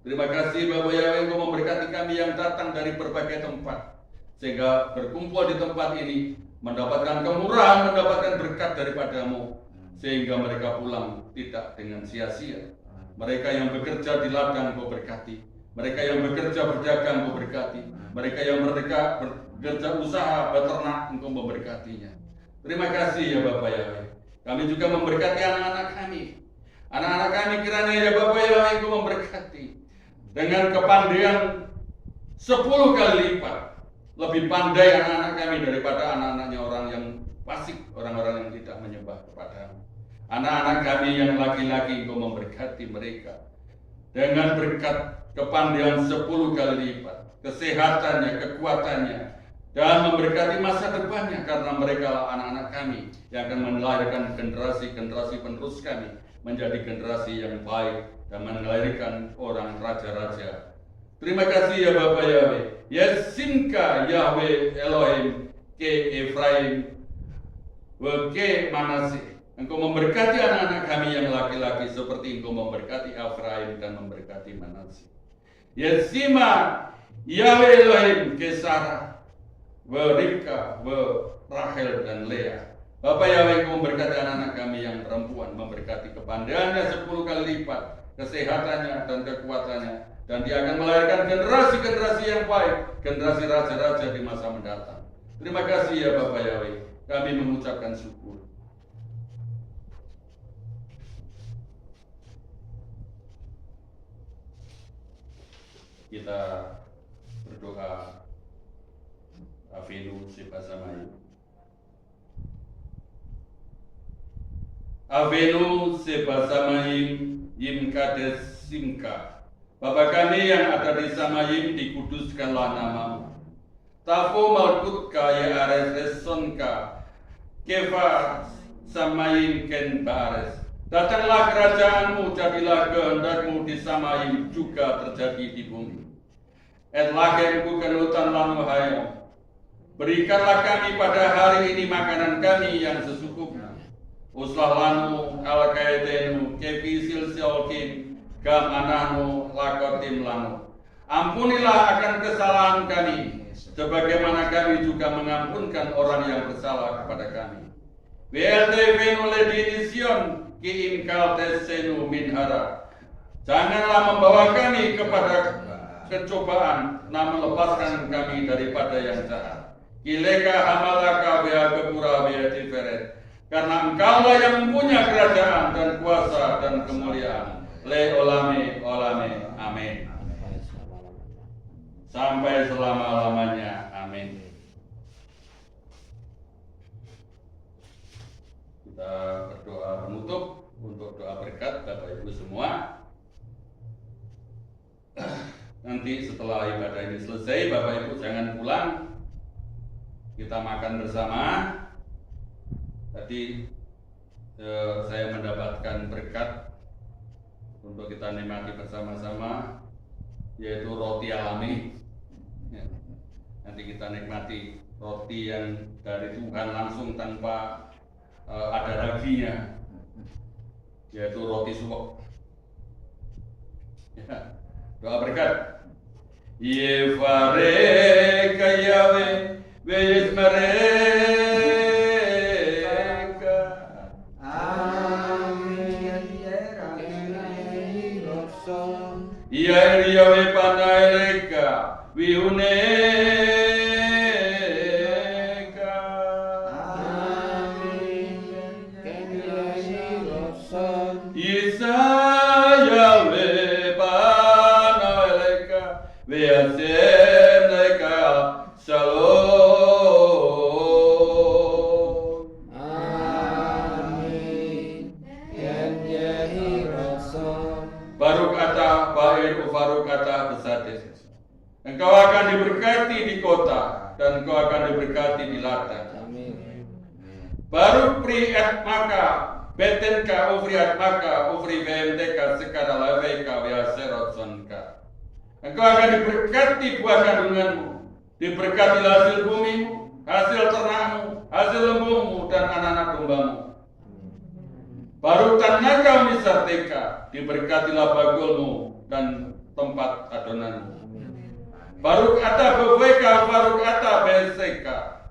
Terima kasih Bapak Yahweh Engkau memberkati kami yang datang dari berbagai tempat sehingga berkumpul di tempat ini mendapatkan kemurahan, mendapatkan berkat daripada-Mu sehingga mereka pulang tidak dengan sia-sia. Mereka yang bekerja di ladang Kau berkati. Mereka yang bekerja berdagang Engkau berkati. Mereka yang bekerja usaha beternak Engkau memberkatinya. Terima kasih ya Bapak Yahweh. Kami juga memberkati anak-anak kami. Anak-anak kami kiranya ya Bapak Yahweh Engkau memberkati dengan kepandaian 10 kali lipat. Lebih pandai anak-anak kami daripada anak-anaknya orang yang fasik, orang-orang yang tidak menyembah kepada-Mu. Anak-anak kami yang laki-laki Engkau memberkati mereka dengan berkat kepandaian 10 kali lipat, kesehatannya, kekuatannya, dan memberkati masa depannya karena mereka lah anak-anak kami yang akan melahirkan generasi-generasi penerus kami menjadi generasi yang baik dan melahirkan orang raja-raja. Terima kasih ya Bapak Yahweh. Yesinka Yahweh Elohim ke Efraim wa ke Manaseh. Engkau memberkati anak-anak kami yang laki-laki seperti Engkau memberkati Efraim dan memberkati Manaseh. Yesima Yahweh Elohim ke Sarah wa Ribka wa Rachel dan Leah. Bapak Yahweh Engkau memberkati anak-anak kami yang perempuan, memberkati kepandaiannya 10 kali lipat, kesehatannya dan kekuatannya, dan dia akan melahirkan generasi-generasi yang baik, generasi raja-raja di masa mendatang. Terima kasih ya Bapak Yahweh, kami mengucapkan syukur. Kita berdoa Avenu Sebasamayu. Avenu Sebasamayim Yim Kades Simka. Bapa kami yang ada di Samayim, dikuduskanlah nama-Mu. Tafo Malkut Kaya Ares Resonka Kefa Samayim Ken Bares. Datanglah kerajaan-Mu, jadilah kehendak-Mu di Samayim juga terjadi di bumi. Et lachem bukenutan lanu hayam. Berikanlah kami pada hari ini makanan kami yang sesukupnya. Uslah lanu al kaitenu kefisil siolkim gam anahnu lakotim lanu. Ampunilah akan kesalahan kami, sebagaimana kami juga mengampunkan orang yang bersalah kepada kami. Venu ledinision ki imkal tesenu minhara. Janganlah membawa kami kepada kecobaan, namun lepaskan kami daripada yang jahat. Kileka hamalaka bea kepura bea tiferet. Karena Engkaulah yang mempunyai kerajaan dan kuasa dan kemuliaan. Le olame olame. Amin. Sampai selama-lamanya. Amin. Kita berdoa penutup untuk doa berkat Bapak Ibu semua. Nanti setelah ibadah ini selesai, Bapak Ibu jangan pulang kita makan bersama. Tadi saya mendapatkan berkat untuk kita nikmati bersama-sama, yaitu roti alami. Ya. Nanti kita nikmati roti yang dari Tuhan langsung tanpa ada raginya, yaitu roti suwok. Ya. Doa berkat. Yevareka Yahweh Ve'yismereka. Amin. Yair Yahweh Panaeleka Vihuneka. Amin. Isa Yahweh Panaeleka Ve'aseneka. Shalom. Amin. Ken Yehi Rasul. Baruk ata bair ufaruk ata besades. Engkau akan diberkati di kota dan engkau akan diberkati di ladang. Amin. Baruk pri et maka betenka ufri et maka ufri benteka sekara leveka viaserotsonka. Engkau akan diberkati buah kandunganmu, diberkati hasil bumimu, hasil ternakmu, hasil lembumu dan anak-anak dombamu. Baru tanaka misarteka, diberkatilah bagulmu dan tempat adonanmu. Baruk ata beveka, baruk ata beseka.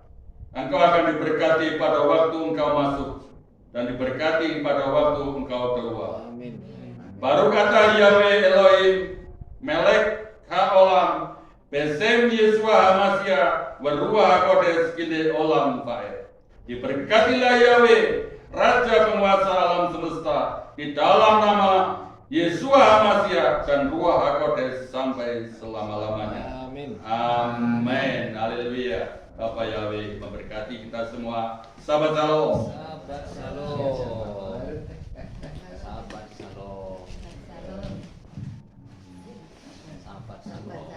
Engkau akan diberkati pada waktu engkau masuk dan diberkati pada waktu engkau keluar. Amin. Baruk ata Yahweh Elohim melek haolam besem Yesua Hamasya waruah kodes kide olam fae. Diberkatilah Yahweh Raja penguasa alam semesta di dalam nama Yesua Hamasya dan Ruah HaKodes sampai selama-lamanya. Amin. Amin. Haleluya. Bapak Yahweh memberkati kita semua. Sahabat Shalom. Sahabat Shalom. Sahabat Shalom. Sahabat Shalom.